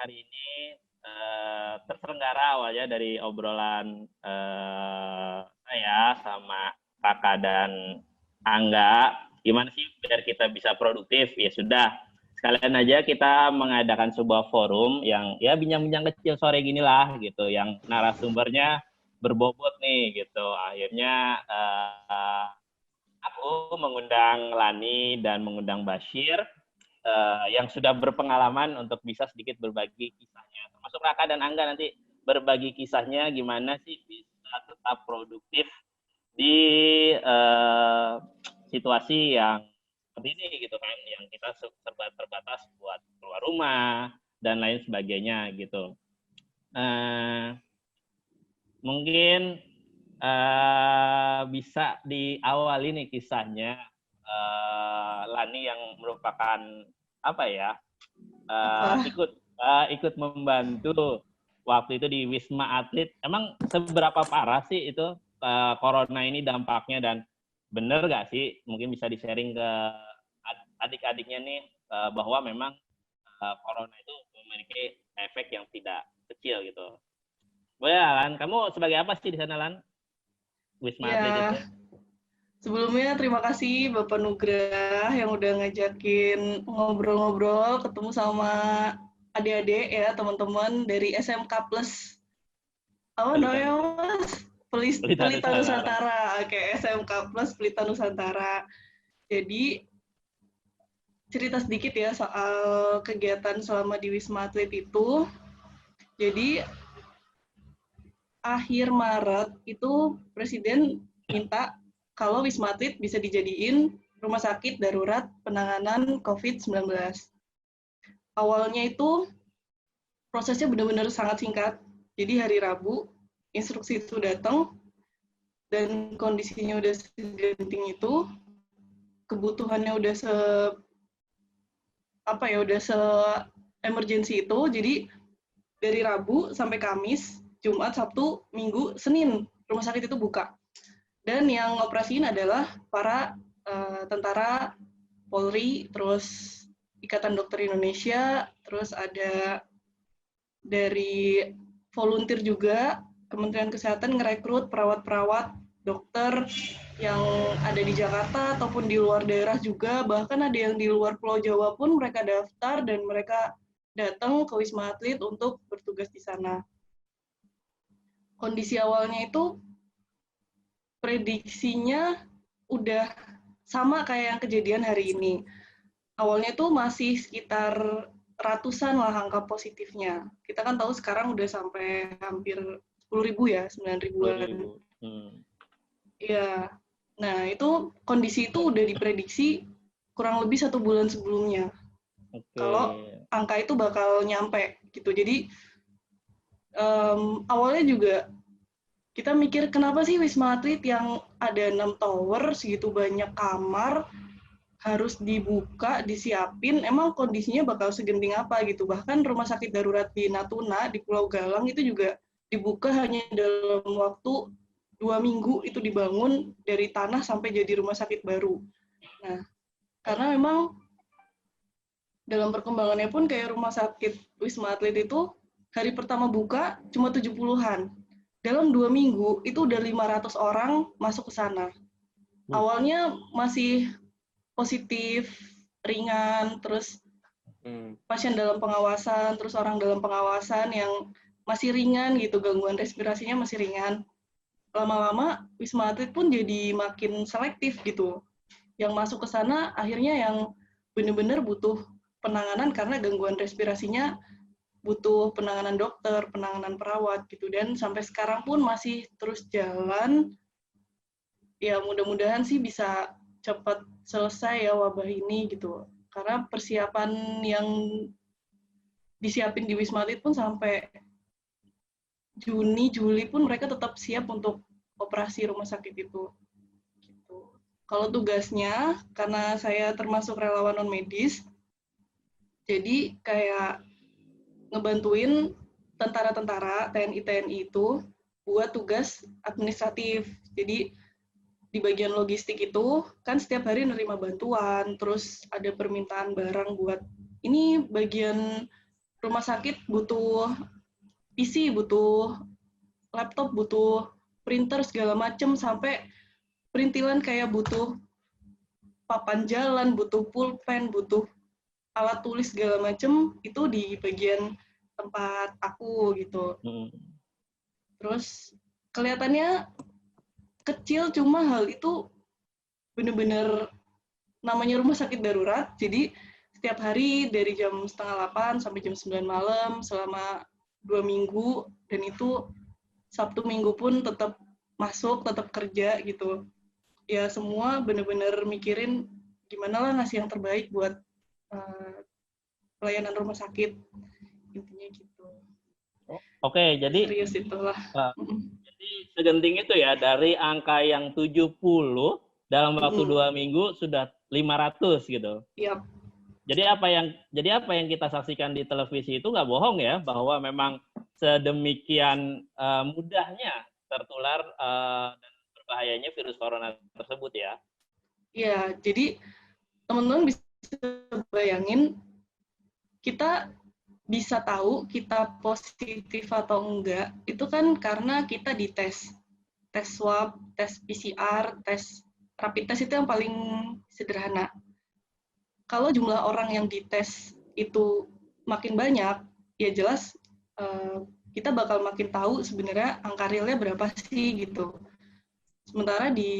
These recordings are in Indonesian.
hari ini terselenggara awalnya dari obrolan saya sama Kakak dan Angga. Gimana sih biar kita bisa produktif? Ya sudah, sekalian aja kita mengadakan sebuah forum yang ya bincang-bincang kecil sore gini lah gitu, yang narasumbernya berbobot nih gitu. Akhirnya aku mengundang Lani dan mengundang Bashir yang sudah berpengalaman untuk bisa sedikit berbagi kisahnya. Termasuk Raka dan Angga nanti berbagi kisahnya gimana sih bisa tetap produktif di situasi yang seperti ini gitu kan, yang kita serba terbatas buat keluar rumah dan lain sebagainya gitu. Mungkin bisa diawali nih kisahnya Lani yang merupakan apa ya ikut membantu waktu itu di Wisma Atlet. Emang seberapa parah sih itu corona ini dampaknya, dan bener gak sih mungkin bisa di-sharing ke adik-adiknya nih bahwa memang corona itu memiliki efek yang tidak kecil gitu. Boleh Lan, kamu sebagai apa sih di sana Lan? Wisma Atlet itu. Sebelumnya terima kasih Bapak Nugrah yang udah ngajakin ngobrol-ngobrol, ketemu sama adik-adik ya, teman-teman dari SMK Plus. Apa namanya Mas? Pelita Nusantara. Oke, SMK Plus Pelita Nusantara. Jadi cerita sedikit ya soal kegiatan selama di Wisma Atlet itu. Jadi akhir Maret itu Presiden minta kalau Wisma Atlet bisa dijadiin rumah sakit darurat penanganan COVID-19. Awalnya itu prosesnya benar-benar sangat singkat. Jadi hari Rabu, instruksi itu datang, dan kondisinya udah segenting itu, kebutuhannya udah emergency itu. Jadi dari Rabu sampai Kamis, Jumat, Sabtu, Minggu, Senin, rumah sakit itu buka. Dan yang operasiin adalah para tentara, Polri, terus Ikatan Dokter Indonesia, terus ada dari volunteer juga, Kementerian Kesehatan ngerekrut perawat-perawat, dokter yang ada di Jakarta ataupun di luar daerah juga, bahkan ada yang di luar Pulau Jawa pun mereka daftar dan mereka datang ke Wisma Atlet untuk bertugas di sana. Kondisi awalnya itu prediksinya udah sama kayak yang kejadian hari ini. Awalnya tuh masih sekitar ratusan lah angka positifnya. Kita kan tahu sekarang udah sampai hampir 10.000 ya, 9.000-an. Iya. Nah, itu kondisi itu udah diprediksi kurang lebih 1 bulan sebelumnya. Kalau angka itu bakal nyampe gitu. Jadi awalnya juga kita mikir kenapa sih Wisma Atlet yang ada 6 tower, segitu banyak kamar, harus dibuka, disiapin, emang kondisinya bakal segenting apa gitu. Bahkan rumah sakit darurat di Natuna, di Pulau Galang itu juga dibuka hanya dalam waktu 2 minggu itu dibangun dari tanah sampai jadi rumah sakit baru. Nah, karena memang dalam perkembangannya pun kayak rumah sakit Wisma Atlet itu hari pertama buka cuma 70-an. Dalam 2 minggu itu udah 500 orang masuk ke sana. Awalnya masih positif, ringan, terus pasien dalam pengawasan, terus orang dalam pengawasan yang masih ringan gitu, gangguan respirasinya masih ringan. Lama-lama Wisma Atlet pun jadi makin selektif gitu. Yang masuk ke sana akhirnya yang benar-benar butuh penanganan karena gangguan respirasinya butuh penanganan dokter, penanganan perawat gitu, dan sampai sekarang pun masih terus jalan. Ya mudah-mudahan sih bisa cepat selesai ya wabah ini gitu. Karena persiapan yang disiapin di Wisma Atlet pun sampai Juni, Juli pun mereka tetap siap untuk operasi rumah sakit itu. Gitu. Kalau tugasnya, karena saya termasuk relawan non-medis, jadi kayak ngebantuin tentara-tentara, TNI itu buat tugas administratif. Jadi di bagian logistik itu kan setiap hari nerima bantuan, terus ada permintaan barang buat ini bagian rumah sakit butuh PC, butuh laptop, butuh printer segala macem, sampai perintilan kayak butuh papan jalan, butuh pulpen, butuh alat tulis segala macem, itu di bagian tempat aku gitu. Terus kelihatannya kecil, cuma hal itu bener-bener namanya rumah sakit darurat. Jadi setiap hari dari jam 7:30 sampai jam 9 malam selama 2 minggu, dan itu Sabtu Minggu pun tetap masuk, tetap kerja gitu. Ya semua bener-bener mikirin gimana lah ngasih yang terbaik buat pelayanan rumah sakit, intinya gitu. Oke, jadi serius itulah. Jadi segenting itu ya, dari angka yang 70 dalam waktu 2 minggu sudah 500 gitu. Yap. Jadi apa yang kita saksikan di televisi itu nggak bohong ya, bahwa memang sedemikian mudahnya tertular dan berbahayanya virus corona tersebut ya. Iya, jadi teman-teman bisa bayangin, kita bisa tahu kita positif atau enggak itu kan karena kita dites, tes swab, tes PCR, tes rapid test itu yang paling sederhana. Kalau jumlah orang yang dites itu makin banyak, ya jelas kita bakal makin tahu sebenarnya angka realnya berapa sih gitu. Sementara di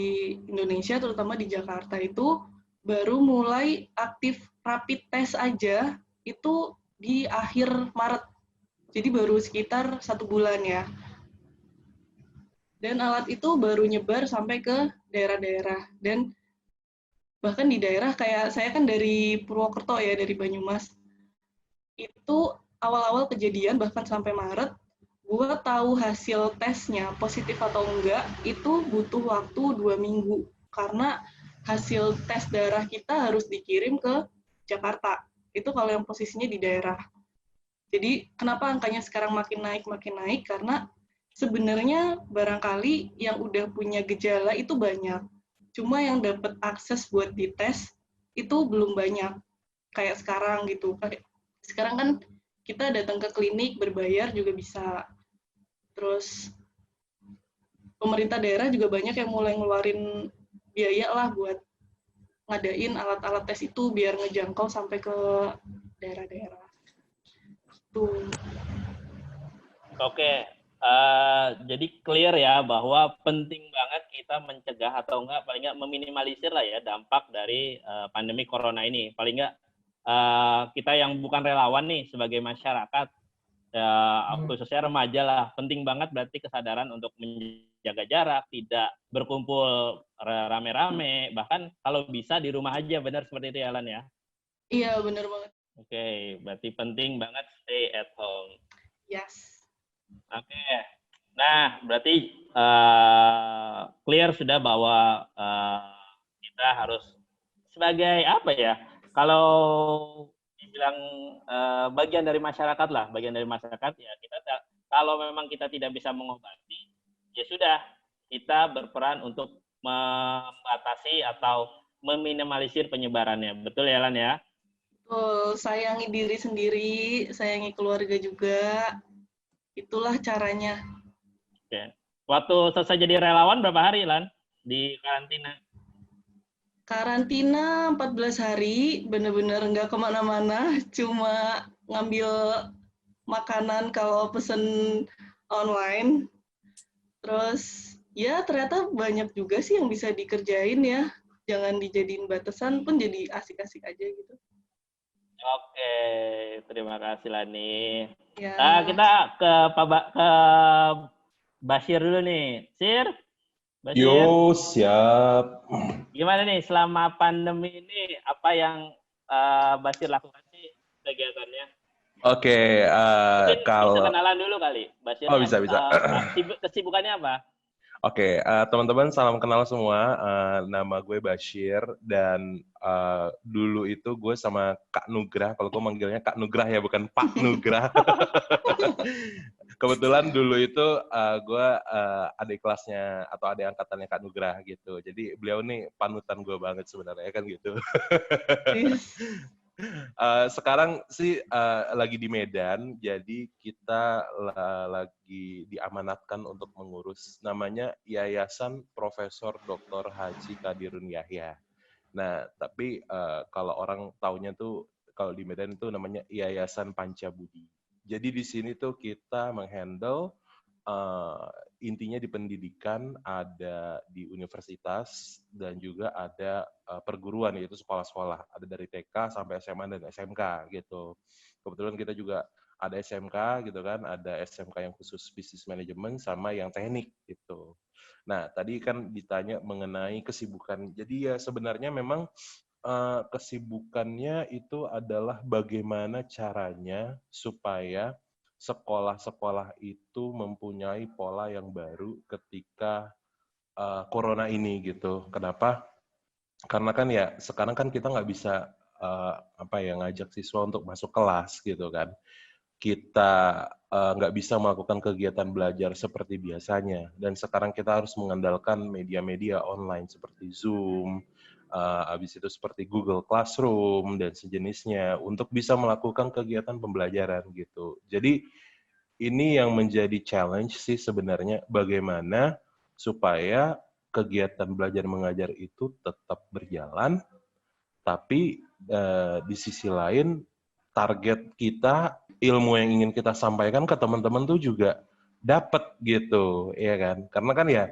Indonesia, terutama di Jakarta itu baru mulai aktif rapid test aja itu di akhir Maret. Jadi baru sekitar 1 bulan ya. Dan alat itu baru nyebar sampai ke daerah-daerah. Dan bahkan di daerah kayak saya kan dari Purwokerto ya, dari Banyumas. Itu awal-awal kejadian bahkan sampai Maret, gue tahu hasil tesnya positif atau enggak itu butuh waktu 2 minggu. Karena hasil tes darah kita harus dikirim ke Jakarta. Itu kalau yang posisinya di daerah. Jadi kenapa angkanya sekarang makin naik, karena sebenarnya barangkali yang udah punya gejala itu banyak. Cuma yang dapat akses buat dites itu belum banyak. Kayak sekarang gitu. Sekarang kan kita datang ke klinik berbayar juga bisa. Terus pemerintah daerah juga banyak yang mulai ngeluarin biaya lah buat ngadain alat-alat tes itu biar ngejangkau sampai ke daerah-daerah. Tuh. Oke, jadi clear ya bahwa penting banget kita mencegah atau enggak, paling enggak meminimalisir lah ya dampak dari pandemi corona ini. Paling enggak kita yang bukan relawan nih sebagai masyarakat, khususnya remaja lah, penting banget berarti kesadaran untuk menjaga jarak, tidak berkumpul rame-rame, bahkan kalau bisa di rumah aja, benar seperti itu ya Lan ya? Iya, benar banget. Oke, berarti penting banget stay at home. Yes. Oke, nah berarti clear sudah bahwa kita harus sebagai apa ya? Kalau dibilang bagian dari masyarakat lah, bagian dari masyarakat ya kita kalau memang kita tidak bisa mengobati, ya sudah kita berperan untuk membatasi atau meminimalisir penyebarannya. Betul ya Lan ya? Betul, sayangi diri sendiri, sayangi keluarga juga. Itulah caranya. Oke. Waktu selesai jadi relawan berapa hari Lan di karantina? Karantina 14 hari, bener-bener nggak kemana-mana, cuma ngambil makanan kalau pesen online. Terus ya ternyata banyak juga sih yang bisa dikerjain ya. Jangan dijadiin batasan, pun jadi asik-asik aja gitu. Oke, terima kasih Lani. Ya. Kita ke Bashir dulu nih. Sir, Bashir. Yo, siap. Gimana nih selama pandemi ini, apa yang Bashir lakukan sih kegiatannya? Oke, kalau bisa kenalan dulu kali, Bashir. Oh, bisa. Kesibukannya apa? Oke, teman-teman salam kenal semua. Nama gue Bashir dan dulu itu gue sama Kak Nugrah. Kalau gue manggilnya Kak Nugrah ya, bukan Pak Nugrah. Kebetulan dulu itu gue adik kelasnya atau adik angkatannya Kak Nugrah gitu. Jadi beliau nih panutan gue banget sebenarnya kan gitu. Sekarang sih lagi di Medan, jadi kita lagi diamanatkan untuk mengurus namanya Yayasan Profesor Dr. Haji Kadirun Yahya. Nah, tapi kalau orang taunya tuh kalau di Medan itu namanya Yayasan Pancabudi. Jadi di sini tuh kita menghandle intinya di pendidikan, ada di universitas, dan juga ada perguruan, yaitu sekolah-sekolah. Ada dari TK sampai SMA dan SMK gitu. Kebetulan kita juga ada SMK gitu kan, ada SMK yang khusus bisnis manajemen sama yang teknik gitu. Nah, tadi kan ditanya mengenai kesibukan. Jadi ya sebenarnya memang kesibukannya itu adalah bagaimana caranya supaya sekolah-sekolah itu mempunyai pola yang baru ketika corona ini gitu. Kenapa? Karena kan ya sekarang kan kita nggak bisa ngajak siswa untuk masuk kelas gitu kan. Kita nggak bisa melakukan kegiatan belajar seperti biasanya. Dan sekarang kita harus mengandalkan media-media online seperti Zoom, habis itu seperti Google Classroom dan sejenisnya untuk bisa melakukan kegiatan pembelajaran gitu. Jadi ini yang menjadi challenge sih sebenarnya, bagaimana supaya kegiatan belajar mengajar itu tetap berjalan, tapi di sisi lain target kita, ilmu yang ingin kita sampaikan ke teman-teman tuh juga dapat gitu, ya kan? Karena kan ya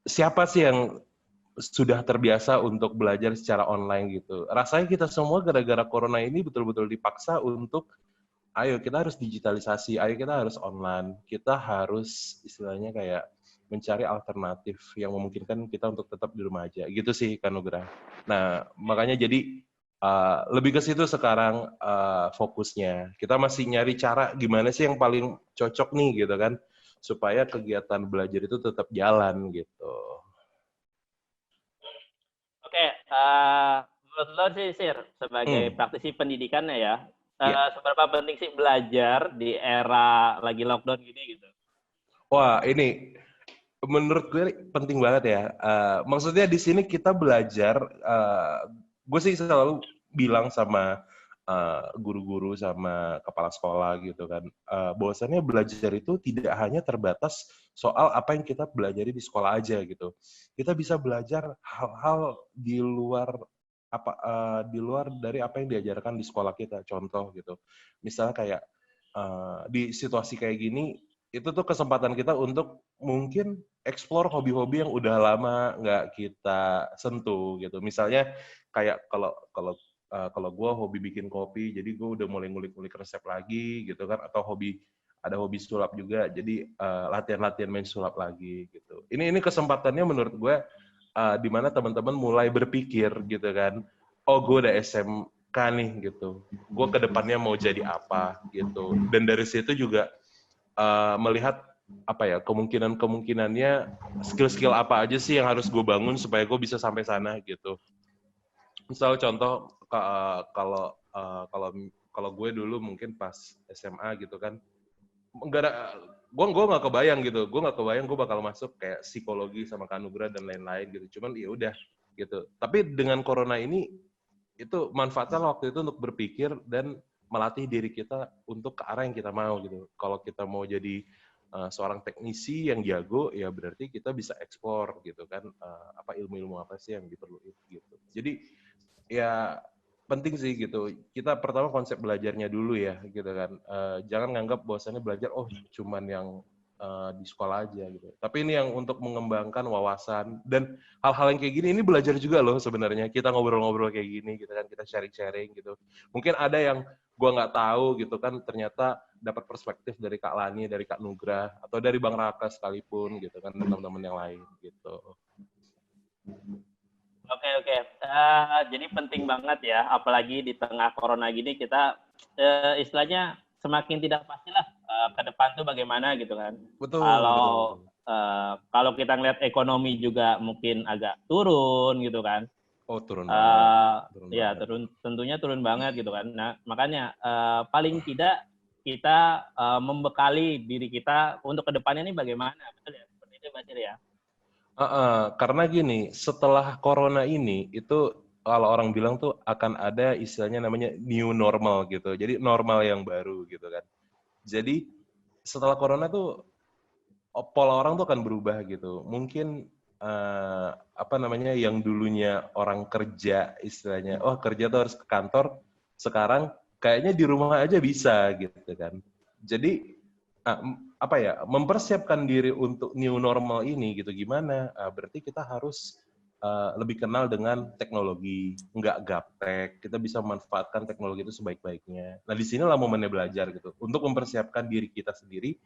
siapa sih yang sudah terbiasa untuk belajar secara online gitu. Rasanya kita semua gara-gara corona ini betul-betul dipaksa untuk ayo kita harus digitalisasi, ayo kita harus online, kita harus istilahnya kayak mencari alternatif yang memungkinkan kita untuk tetap di rumah aja. Gitu sih Kak Nugra. Nah, makanya jadi lebih ke situ sekarang fokusnya. Kita masih nyari cara gimana sih yang paling cocok nih gitu kan, supaya kegiatan belajar itu tetap jalan gitu. Oke, menurut lo sih, Sir, sebagai praktisi pendidikannya ya, seberapa penting sih belajar di era lagi lockdown gini gitu? Wah, ini menurut gue penting banget ya. Maksudnya di sini kita belajar, gue sih selalu bilang sama guru-guru sama kepala sekolah gitu kan, bahwasannya belajar itu tidak hanya terbatas soal apa yang kita pelajari di sekolah aja gitu. Kita bisa belajar hal-hal di luar di luar dari apa yang diajarkan di sekolah kita. Contoh gitu, misalnya kayak di situasi kayak gini, itu tuh kesempatan kita untuk mungkin explore hobi-hobi yang udah lama nggak kita sentuh gitu. Misalnya kayak kalau gue hobi bikin kopi, jadi gue udah mulai ngulik-ngulik resep lagi gitu kan, atau ada hobi sulap juga, jadi latihan-latihan main sulap lagi gitu. Ini kesempatannya menurut gue di mana teman-teman mulai berpikir gitu kan, oh gue udah SMK nih gitu, gue kedepannya mau jadi apa gitu, dan dari situ juga melihat apa ya kemungkinannya skill-skill apa aja sih yang harus gue bangun supaya gue bisa sampai sana gitu. Misal contoh kalau gue dulu mungkin pas SMA gitu kan, gue nggak kebayang gue bakal masuk kayak psikologi sama Kanugra dan lain-lain gitu. Cuman ya udah gitu. Tapi dengan corona ini itu manfaatnya waktu itu untuk berpikir dan melatih diri kita untuk ke arah yang kita mau gitu. Kalau kita mau jadi seorang teknisi yang jago, ya berarti kita bisa eksplor gitu kan, apa ilmu-ilmu apa sih yang diperlukan gitu. Jadi ya penting sih gitu. Kita pertama konsep belajarnya dulu ya gitu kan. Jangan nganggap bahwasannya belajar cuman yang di sekolah aja gitu. Tapi ini yang untuk mengembangkan wawasan dan hal-hal yang kayak gini ini belajar juga loh sebenarnya. Kita ngobrol-ngobrol kayak gini gitu kan, kita sharing-sharing gitu. Mungkin ada yang gua nggak tahu gitu kan, ternyata dapat perspektif dari Kak Lani, dari Kak Nugra, atau dari Bang Raka sekalipun gitu kan, dan teman-teman yang lain gitu. Oke. Jadi penting banget ya, apalagi di tengah corona gini kita istilahnya semakin tidak pastilah ke depan tuh bagaimana gitu kan. Betul. Kalau kita ngeliat ekonomi juga mungkin agak turun gitu kan. Oh, turun banget. Tentunya turun banget gitu kan. Nah, makanya paling tidak kita membekali diri kita untuk kedepannya ini bagaimana, betul ya? Seperti itu, Basir ya. Karena gini, setelah corona ini itu kalau orang bilang tuh akan ada istilahnya namanya new normal gitu. Jadi normal yang baru gitu kan. Jadi setelah corona tuh pola orang tuh akan berubah gitu. Mungkin apa namanya yang dulunya orang kerja istilahnya, oh kerja tuh harus ke kantor, sekarang kayaknya di rumah aja bisa gitu kan. Jadi apa ya, mempersiapkan diri untuk new normal ini gitu gimana? Berarti kita harus lebih kenal dengan teknologi, nggak gaptek, kita bisa memanfaatkan teknologi itu sebaik-baiknya. Nah, di sinilah momennya belajar gitu, untuk mempersiapkan diri kita sendiri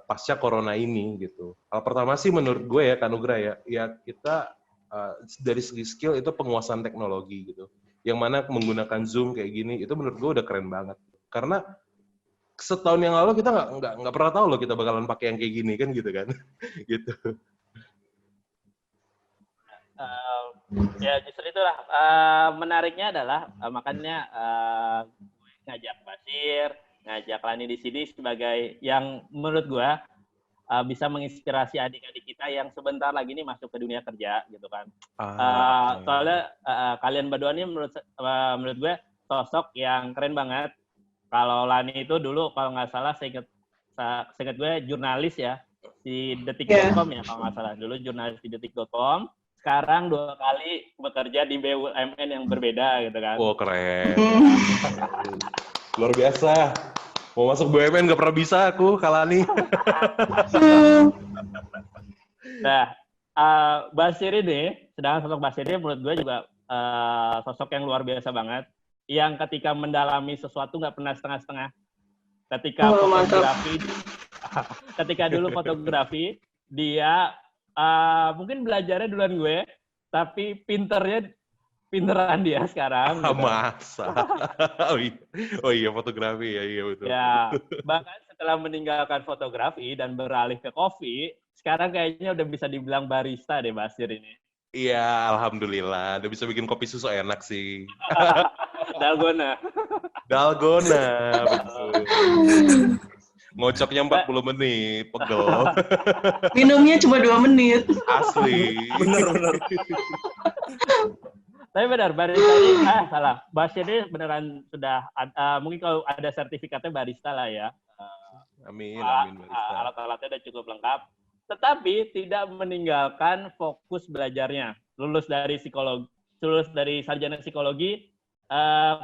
pasca corona ini gitu. Hal pertama sih menurut gue ya, Kanugra ya kita dari segi skill itu penguasaan teknologi gitu. Yang mana menggunakan Zoom kayak gini, itu menurut gue udah keren banget. Karena setahun yang lalu kita nggak pernah tahu loh kita bakalan pakai yang kayak gini kan gitu kan. Gitu. Ya justru itulah menariknya adalah makanya gue ngajak Basir, ngajak Lani di sini sebagai yang menurut gue bisa menginspirasi adik-adik kita yang sebentar lagi nih masuk ke dunia kerja gitu kan. Soalnya kalian berdua ini menurut gue sosok yang keren banget. Kalau Lani itu dulu kalau nggak salah saya ingat gue jurnalis ya di detik.com ya kalau nggak salah, dulu jurnalis di detik.com. Sekarang 2 kali bekerja di BUMN yang berbeda gitu kan. Oh keren. Luar biasa. Mau masuk BUMN nggak pernah bisa aku, Kalani. Nah, Basir ini, sedangkan sosok Basir ini menurut gue juga sosok yang luar biasa banget. Yang ketika mendalami sesuatu nggak pernah setengah-setengah. Ketika fotografi, ketika dulu fotografi, dia mungkin belajarnya duluan gue, tapi pinteran dia sekarang. Gitu. Masa? Oh iya fotografi ya, iya betul. Ya, bahkan setelah meninggalkan fotografi dan beralih ke kopi, sekarang kayaknya udah bisa dibilang barista deh Basir ini. Iya, alhamdulillah. Udah bisa bikin kopi susu enak sih. Dalgona. Dalgona, betul. Ngocoknya 40 menit, pegel. Minumnya cuma 2 menit. Asli. Bener. Tapi benar, barista ini, salah. Basir ini beneran sudah, mungkin kalau ada sertifikatnya barista lah ya. Amin barista. Alat-alatnya udah cukup lengkap. Tetapi tidak meninggalkan fokus belajarnya. Lulus dari sarjana psikologi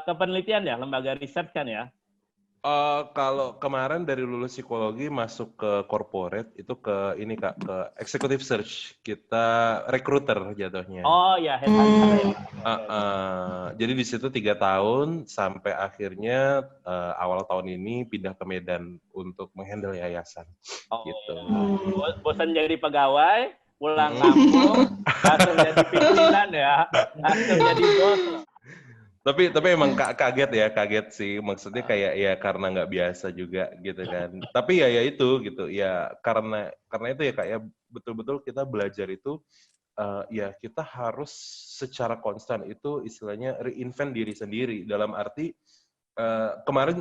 ke penelitian ya, lembaga riset kan ya? Kalau kemarin dari lulus psikologi masuk ke corporate, itu ke ini Kak, ke executive search. Kita recruiter jatuhnya. Oh ya, headhunter ya. Jadi di situ 3 tahun sampai akhirnya awal tahun ini pindah ke Medan untuk menghandle yayasan. Gitu. Ya. Bosan jadi pegawai, pulang kampung, langsung jadi pimpinan ya, langsung jadi bos. Tapi emang kaget sih, maksudnya kayak ya karena nggak biasa juga gitu kan. Tapi ya itu gitu ya, karena itu ya kayak betul-betul kita belajar itu ya kita harus secara konstan itu istilahnya reinvent diri sendiri, dalam arti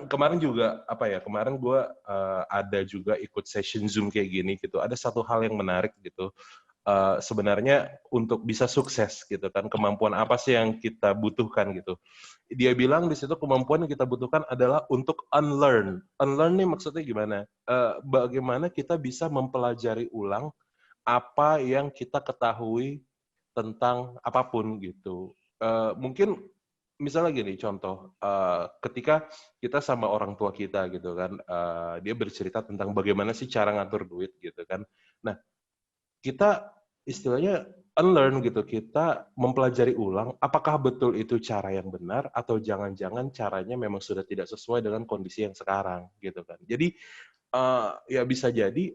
kemarin juga kemarin gue ada juga ikut session Zoom kayak gini gitu. Ada satu hal yang menarik gitu. Sebenarnya untuk bisa sukses gitu kan, kemampuan apa sih yang kita butuhkan gitu. Dia bilang di situ kemampuan yang kita butuhkan adalah untuk unlearn. Unlearn nih maksudnya gimana? Bagaimana kita bisa mempelajari ulang apa yang kita ketahui tentang apapun gitu. Mungkin misalnya gini contoh, ketika kita sama orang tua kita gitu kan, dia bercerita tentang bagaimana sih cara ngatur duit gitu kan. Nah, kita istilahnya unlearn gitu, kita mempelajari ulang apakah betul itu cara yang benar atau jangan-jangan caranya memang sudah tidak sesuai dengan kondisi yang sekarang gitu kan. Jadi ya bisa jadi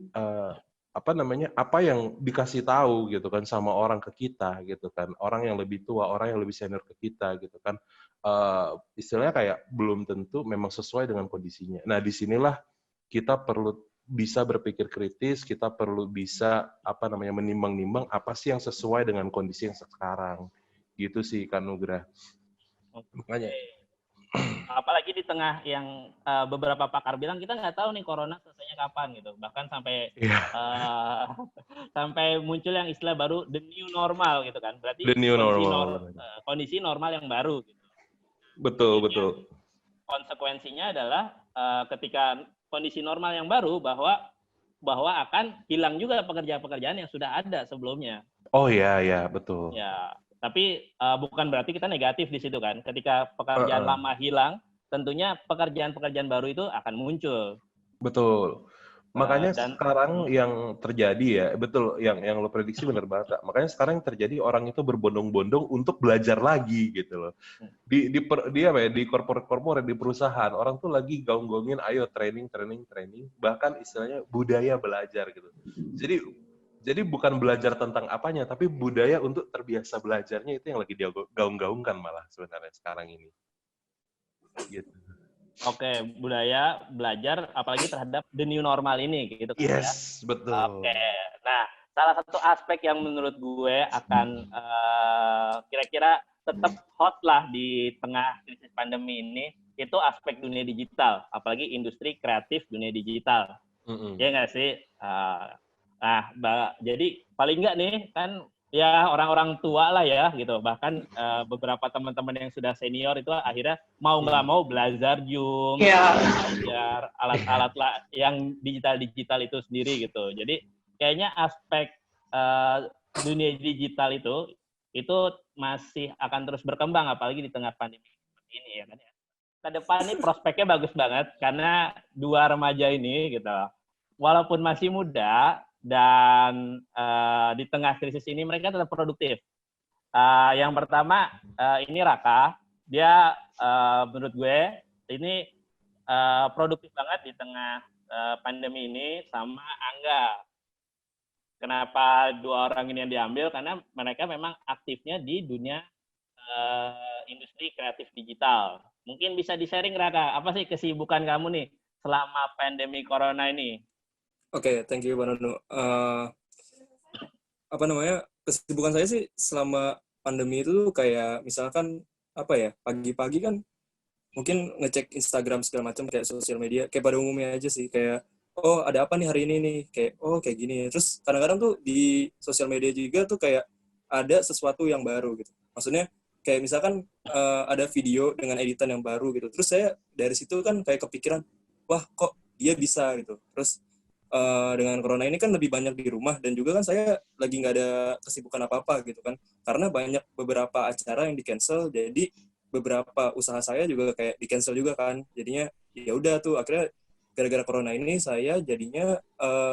apa yang dikasih tahu gitu kan sama orang ke kita gitu kan, orang yang lebih tua, orang yang lebih senior ke kita gitu kan, istilahnya kayak belum tentu memang sesuai dengan kondisinya. Nah disinilah kita perlu bisa berpikir kritis, kita perlu bisa menimbang-nimbang apa sih yang sesuai dengan kondisi yang sekarang. Gitu sih Kak Nugra. Makanya Apalagi di tengah yang beberapa pakar bilang kita nggak tahu nih corona selesainya kapan gitu. Bahkan sampai Iya, sampai muncul yang istilah baru the new normal gitu kan. the Berarti new normal. kondisi normal yang baru gitu. Betul, Akhirnya betul. konsekuensinya adalah ketika kondisi normal yang baru bahwa akan hilang juga pekerjaan-pekerjaan yang sudah ada sebelumnya. Oh iya, ya, betul. Ya, tapi bukan berarti kita negatif di situ kan. Ketika pekerjaan Heeh. lama hilang, tentunya pekerjaan-pekerjaan baru itu akan muncul. Betul. Makanya Dan sekarang yang terjadi ya, betul, yang lo prediksi benar banget, Kak. Makanya sekarang yang terjadi orang itu berbondong-bondong untuk belajar lagi gitu loh. Di korporat di perusahaan orang tuh lagi gaung-gaungin ayo training, bahkan istilahnya budaya belajar gitu. Jadi bukan belajar tentang apanya, tapi budaya untuk terbiasa belajarnya itu yang lagi dia gaung-gaungkan malah sebenarnya sekarang ini. Gitu. Oke, budaya belajar apalagi terhadap the new normal ini gitu kan ya. Yes, betul. Oke. Nah, salah satu aspek yang menurut gue akan kira-kira tetap hot lah di tengah krisis pandemi ini itu aspek dunia digital, apalagi industri kreatif dunia digital. Ya nggak sih? Jadi paling nggak nih kan ya orang-orang tua lah ya gitu. Bahkan beberapa teman-teman yang sudah senior itu akhirnya mau nggak mau belajar Zoom, belajar alat-alat lah yang digital itu sendiri gitu. Jadi kayaknya aspek dunia digital itu masih akan terus berkembang apalagi di tengah pandemi seperti ini ya kan ya. Ke depan nih prospeknya bagus banget karena dua remaja ini gitu. Walaupun masih muda dan di tengah krisis ini mereka tetap produktif. Yang pertama ini Raka, dia menurut gue ini produktif banget di tengah pandemi ini sama Angga. Kenapa dua orang ini yang diambil? Karena mereka memang aktifnya di dunia industri kreatif digital. Mungkin bisa di-sharing Raka, apa sih kesibukan kamu nih selama pandemi corona ini? Oke, thank you Bang Nono. Kesibukan saya sih selama pandemi itu kayak misalkan pagi-pagi kan mungkin ngecek Instagram segala macam kayak sosial media kayak pada umumnya aja sih, kayak oh ada apa nih hari ini nih, kayak oh kayak gini. Terus kadang-kadang tuh di sosial media juga tuh kayak ada sesuatu yang baru gitu. Maksudnya kayak misalkan ada video dengan editan yang baru gitu. Terus saya dari situ kan kayak kepikiran, wah kok dia bisa gitu. Terus dengan corona ini kan lebih banyak di rumah dan juga kan saya lagi nggak ada kesibukan apa-apa gitu kan, karena banyak beberapa acara yang di cancel, jadi beberapa usaha saya juga kayak di cancel juga kan, jadinya ya udah tuh akhirnya gara-gara corona ini saya jadinya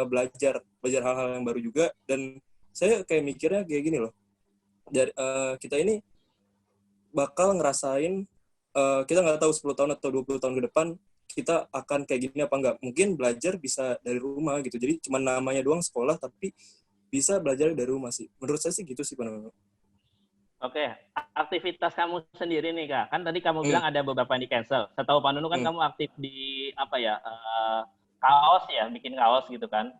belajar hal-hal yang baru juga. Dan saya kayak mikirnya kayak gini loh, dari kita ini bakal ngerasain kita nggak tahu 10 tahun atau 20 tahun ke depan kita akan kayak gini apa enggak. Mungkin belajar bisa dari rumah gitu. Jadi cuma namanya doang sekolah, tapi bisa belajar dari rumah sih. Menurut saya sih gitu sih, Pak Nono. Oke, aktivitas kamu sendiri nih Kak. Kan tadi kamu bilang ada beberapa yang di-cancel. Setahu Pak Nunu kan kamu aktif di kaos ya, bikin kaos gitu kan.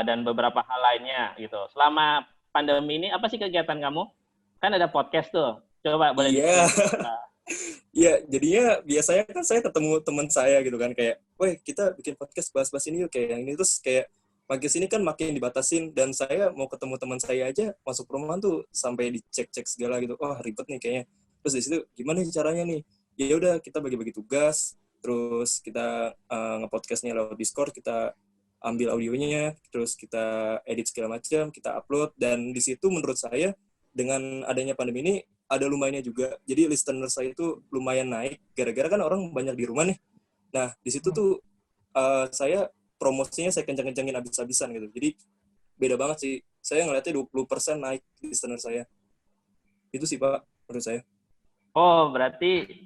Dan beberapa hal lainnya gitu. Selama pandemi ini apa sih kegiatan kamu? Kan ada podcast tuh. Coba boleh Iya, jadinya biasanya kan saya ketemu teman saya gitu kan, kayak, weh kita bikin podcast bahas-bahas ini yuk, kayak yang ini. Terus kayak makin sini kan makin dibatasin, dan saya mau ketemu teman saya aja masuk perumahan tuh sampai dicek-cek segala gitu. Oh ribet nih kayaknya. Terus di situ gimana nih caranya nih? Ya udah kita bagi-bagi tugas, terus kita nge-podcastnya lewat Discord, kita ambil audionya, terus kita edit segala macam, kita upload. Dan di situ menurut saya dengan adanya pandemi ini ada lumayannya juga. Jadi listener saya itu lumayan naik gara-gara kan orang banyak di rumah nih. Nah, di situ tuh saya promosinya saya kencang-kencangin habis-habisan gitu. Jadi beda banget sih. Saya ngeliatnya 20% naik listener saya. Itu sih Pak, menurut saya. Oh, berarti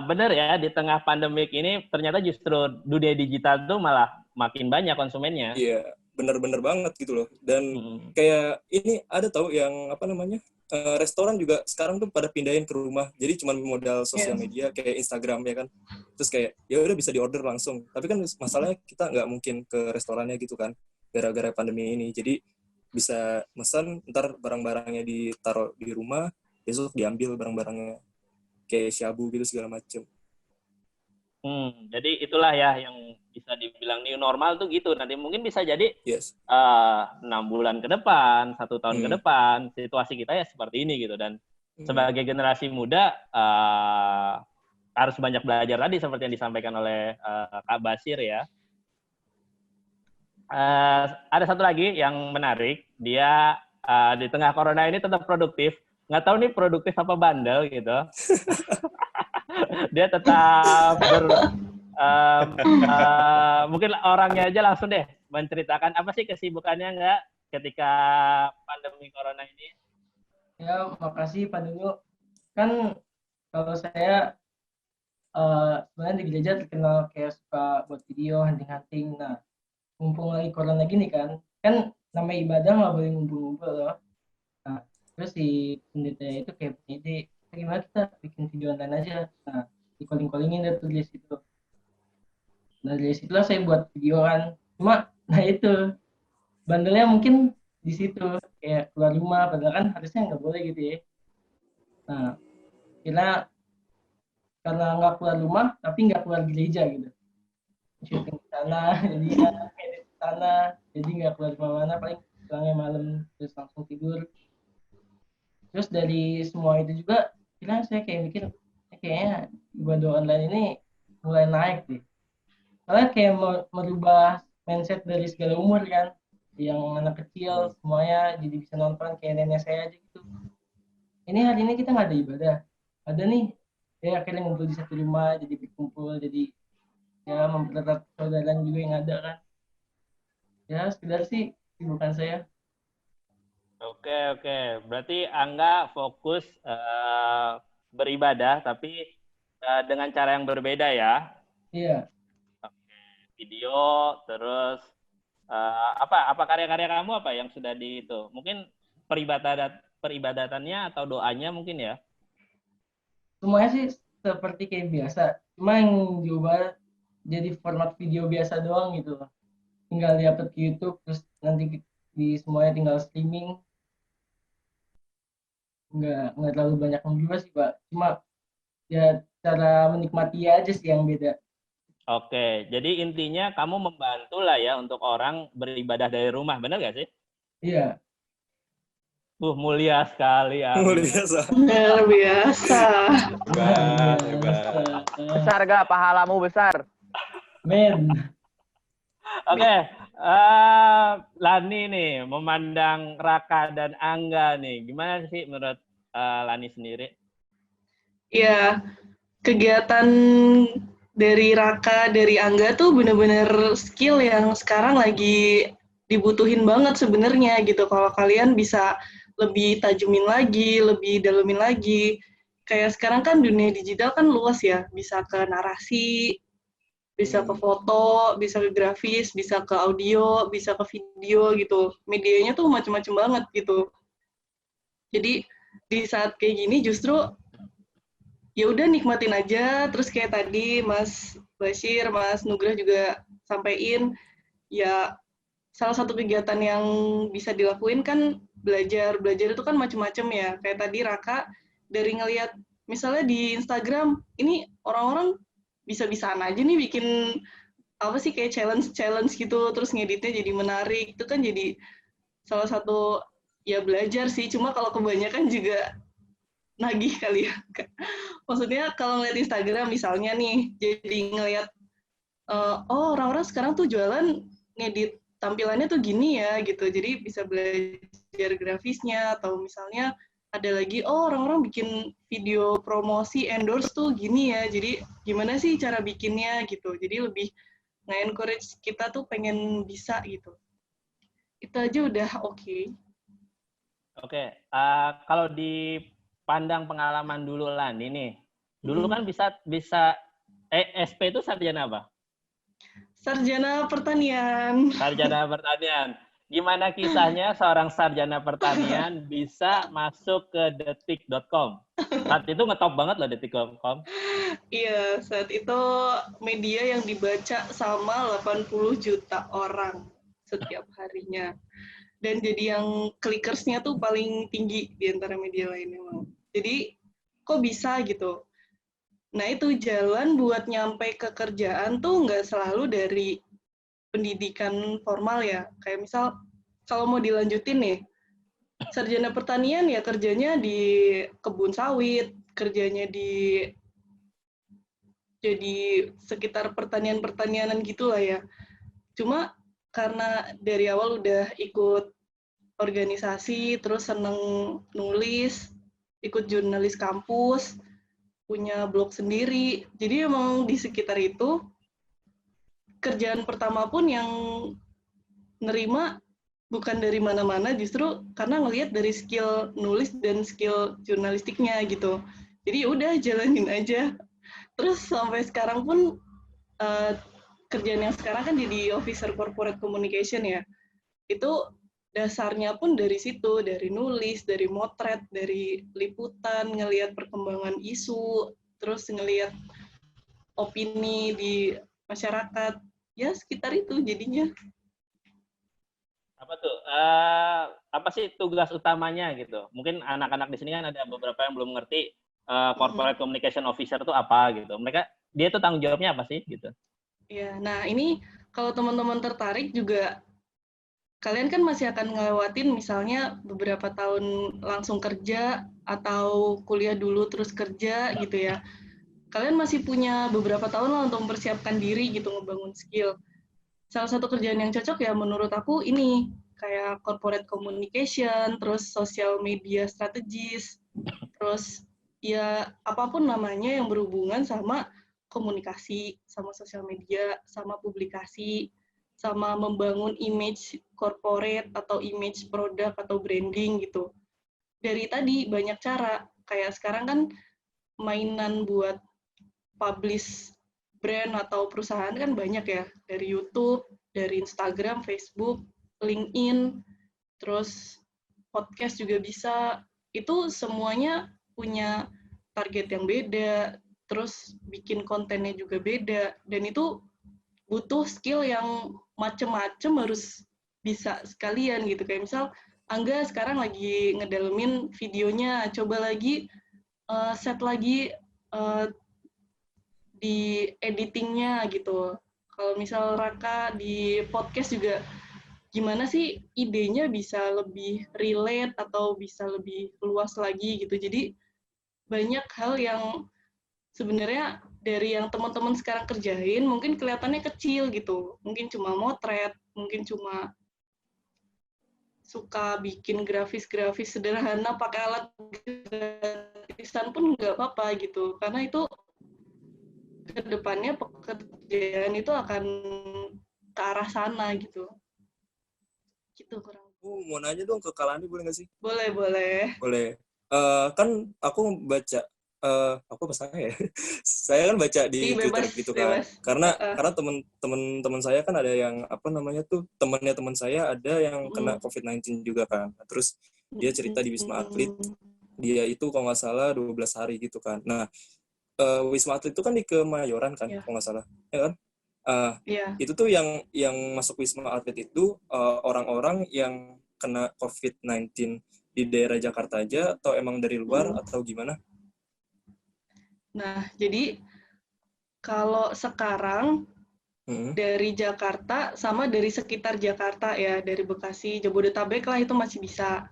benar ya, di tengah pandemik ini ternyata justru dunia digital tuh malah makin banyak konsumennya. Iya, benar-benar banget gitu loh. Dan kayak ini ada tahu yang restoran juga sekarang tuh pada pindahin ke rumah. Jadi cuma modal sosial media kayak Instagram ya kan. Terus kayak ya udah bisa diorder langsung. Tapi kan masalahnya kita nggak mungkin ke restorannya gitu kan, gara-gara pandemi ini. Jadi bisa pesan, ntar barang-barangnya ditaruh di rumah, besok diambil barang-barangnya. kayak shabu gitu segala macem. Jadi itulah ya yang bisa dibilang new normal tuh gitu. Nanti mungkin bisa jadi Yes. 6 bulan ke depan, 1 tahun ke depan, situasi kita ya seperti ini gitu. Dan sebagai generasi muda harus banyak belajar tadi seperti yang disampaikan oleh Kak Basir ya. Ada satu lagi yang menarik, dia di tengah corona ini tetap produktif. Nggak tahu nih produktif apa bandel gitu. Dia tetap mungkin orangnya aja langsung deh menceritakan apa sih kesibukannya nggak ketika pandemi corona ini. Ya, makasih Pak Dulu. Kan kalau saya sebenarnya di gereja terkenal kayak suka buat video hunting-hunting. Nah, mumpung lagi corona gini kan namanya ibadah nggak boleh ngumpul-ngumpul loh. Nah, terus si pendeta itu kayak punya ide, gimana kita bikin video online aja. Nah, di calling-callingin dia tuh dari situ. Nah, dari situlah saya buat video kan. Cuma, nah itu, bandelnya mungkin di situ. Kayak keluar rumah, padahal kan harusnya nggak boleh gitu ya. Nah, karena nggak keluar rumah, tapi nggak keluar gereja gitu. Syuting di sana, jadi edit di sana, jadi nggak keluar kemana-mana, paling pulangnya malam, terus langsung tidur. Terus dari semua itu juga, saya kayak mikir, kayaknya ibadah online ini mulai naik deh. Soalnya kayak merubah mindset dari segala umur kan, yang anak kecil semuanya jadi bisa nonton kayak nenek saya aja gitu. Ini hari ini kita nggak ada ibadah, ada nih, ya akhirnya ngumpul di satu rumah, jadi berkumpul, jadi ya mempererat persaudaraan juga yang ada kan. Ya sekedar sih bukan saya. Oke. Berarti Angga fokus beribadah tapi dengan cara yang berbeda ya. Iya. Video terus apa karya-karya kamu apa yang sudah di itu? Mungkin peribadatannya atau doanya mungkin ya? Semuanya sih seperti kayak biasa. Cuma yang diubah jadi format video biasa doang gitu. Tinggal di-upload ke YouTube, terus nanti di semuanya tinggal streaming. Nggak terlalu banyak yang berubah sih, Pak. Cuma ya cara menikmati aja sih yang beda. Oke, jadi intinya kamu membantu lah ya untuk orang beribadah dari rumah, benar nggak sih? Iya. Mulia sekali ya. Luar biasa. Luar biasa. Hebat. Besar gak pahalamu besar? Men. Oke, Lani nih memandang Raka dan Angga nih, gimana sih menurut Lani sendiri? Ya, kegiatan dari Raka, dari Angga tuh bener-bener skill yang sekarang lagi dibutuhin banget sebenarnya gitu. Kalau kalian bisa lebih tajumin lagi, lebih dalemin lagi. Kayak sekarang kan dunia digital kan luas ya, bisa ke narasi, bisa ke foto, bisa ke grafis, bisa ke audio, bisa ke video gitu. Medianya tuh macam-macam banget gitu. Jadi di saat kayak gini justru ya udah nikmatin aja. Terus kayak tadi Mas Bashir, Mas Nugrah juga sampaikan, ya salah satu kegiatan yang bisa dilakuin kan belajar itu kan macam-macam ya. Kayak tadi Raka dari ngelihat misalnya di Instagram ini orang-orang bisa-bisaan aja nih bikin apa sih kayak challenge gitu, terus ngeditnya jadi menarik. Itu kan jadi salah satu ya belajar sih. Cuma kalau kebanyakan juga nagih kali ya. Maksudnya kalau ngeliat Instagram misalnya nih, jadi ngeliat oh orang-orang sekarang tuh jualan ngedit tampilannya tuh gini ya gitu. Jadi bisa belajar grafisnya, atau misalnya ada lagi oh orang-orang bikin video promosi endorse tuh gini ya. Jadi gimana sih cara bikinnya gitu. Jadi lebih nge-encourage kita tuh pengen bisa gitu. Itu aja udah oke. Oke, kalau dipandang pengalaman dulu Lani nih, dulu kan bisa SP itu sarjana apa? Sarjana pertanian. Sarjana pertanian. Gimana kisahnya seorang sarjana pertanian bisa masuk ke detik.com? Saat itu ngetop banget loh detik.com. Iya, saat itu media yang dibaca sama 80 juta orang setiap harinya. Dan jadi yang clickersnya tuh paling tinggi di antara media lain memang. Jadi kok bisa gitu? Nah, itu jalan buat nyampe ke kerjaan tuh nggak selalu dari pendidikan formal ya. Kayak misal, kalau mau dilanjutin nih, sarjana pertanian ya kerjanya di kebun sawit, kerjanya di jadi sekitar pertanian-pertanianan gitulah ya. Cuma karena dari awal udah ikut organisasi, terus seneng nulis, ikut jurnalis kampus, punya blog sendiri. Jadi emang di sekitar itu, kerjaan pertama pun yang nerima bukan dari mana-mana, justru karena ngelihat dari skill nulis dan skill jurnalistiknya gitu. Jadi udah jalanin aja. Terus sampai sekarang pun kerjaan yang sekarang kan jadi officer corporate communication ya. Itu dasarnya pun dari situ, dari nulis, dari motret, dari liputan, ngelihat perkembangan isu, terus ngelihat opini di masyarakat. Ya sekitar itu jadinya. Apa tuh? Apa sih tugas utamanya gitu? Mungkin anak-anak di sini kan ada beberapa yang belum ngerti corporate communication officer itu apa gitu. Dia tuh tanggung jawabnya apa sih gitu? Ya, nah ini kalau teman-teman tertarik juga, kalian kan masih akan ngelewatin misalnya beberapa tahun langsung kerja atau kuliah dulu terus kerja gitu ya. Kalian masih punya beberapa tahun lah untuk mempersiapkan diri gitu, ngebangun skill. Salah satu kerjaan yang cocok ya menurut aku ini, kayak corporate communication, terus social media strategis, terus ya apapun namanya yang berhubungan sama komunikasi, sama sosial media, sama publikasi, sama membangun image corporate atau image produk atau branding gitu. Dari tadi banyak cara, kayak sekarang kan mainan buat publish brand atau perusahaan kan banyak ya, dari YouTube, dari Instagram, Facebook, LinkedIn, terus podcast juga bisa. Itu semuanya punya target yang beda, terus bikin kontennya juga beda, dan itu butuh skill yang macem-macem harus bisa sekalian gitu. Kayak misal Angga sekarang lagi ngedalemin videonya, coba lagi set lagi di editingnya gitu. Kalau misal Raka di podcast juga, gimana sih idenya bisa lebih relate atau bisa lebih luas lagi gitu. Jadi banyak hal yang sebenarnya dari yang teman-teman sekarang kerjain mungkin kelihatannya kecil gitu. Mungkin cuma motret, mungkin cuma suka bikin grafis-grafis sederhana pakai alat gratisan pun nggak apa-apa gitu. Karena itu kedepannya pekerjaan itu akan ke arah sana gitu. Gitu kurang. Mau nanya dong ke Kalani, boleh nggak sih? Boleh, boleh. Boleh. Kan aku baca, apa bahasanya ya? Saya kan baca di Twitter Bebas, gitu kan. bebas. Karena teman-teman saya kan ada yang apa namanya tuh, temannya teman saya ada yang kena COVID-19 juga kan. Terus dia cerita di Wisma Atlet, dia itu kalau nggak salah 12 hari gitu kan. Nah, Wisma Atlet itu kan di Kemayoran kan, kalau nggak salah, ya kan? Itu tuh yang masuk Wisma Atlet itu orang-orang yang kena COVID-19 di daerah Jakarta aja, atau emang dari luar atau gimana? Nah, jadi kalau sekarang dari Jakarta sama dari sekitar Jakarta ya, dari Bekasi, Jabodetabek lah itu masih bisa.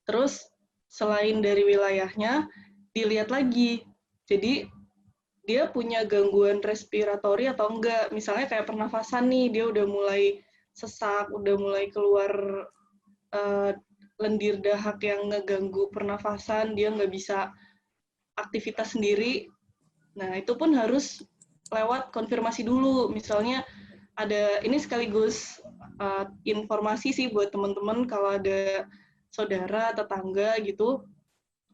Terus selain dari wilayahnya, dilihat lagi. Jadi dia punya gangguan respiratori atau enggak. Misalnya kayak pernafasan nih, dia udah mulai sesak, udah mulai keluar lendir dahak yang ngeganggu pernafasan, dia nggak bisa aktivitas sendiri. Nah, itu pun harus lewat konfirmasi dulu. Misalnya ada, ini sekaligus informasi sih buat teman-teman kalau ada saudara, tetangga gitu,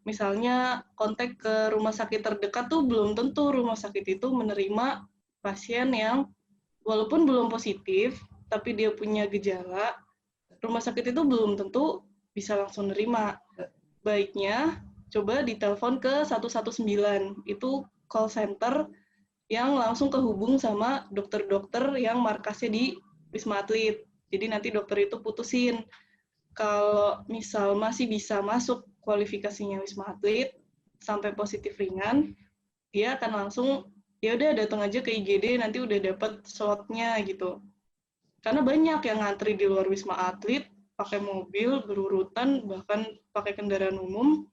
misalnya kontak ke rumah sakit terdekat tuh belum tentu rumah sakit itu menerima pasien yang walaupun belum positif, tapi dia punya gejala, rumah sakit itu belum tentu bisa langsung nerima. Baiknya coba ditelepon ke 119, itu call center yang langsung kehubung sama dokter-dokter yang markasnya di Wisma Atlet. Jadi nanti dokter itu putusin kalau misal masih bisa masuk kualifikasinya Wisma Atlet sampai positif ringan, dia akan langsung ya udah datang aja ke IGD nanti udah dapat slotnya gitu. Karena banyak yang ngantri di luar Wisma Atlet, pakai mobil berurutan, bahkan pakai kendaraan umum,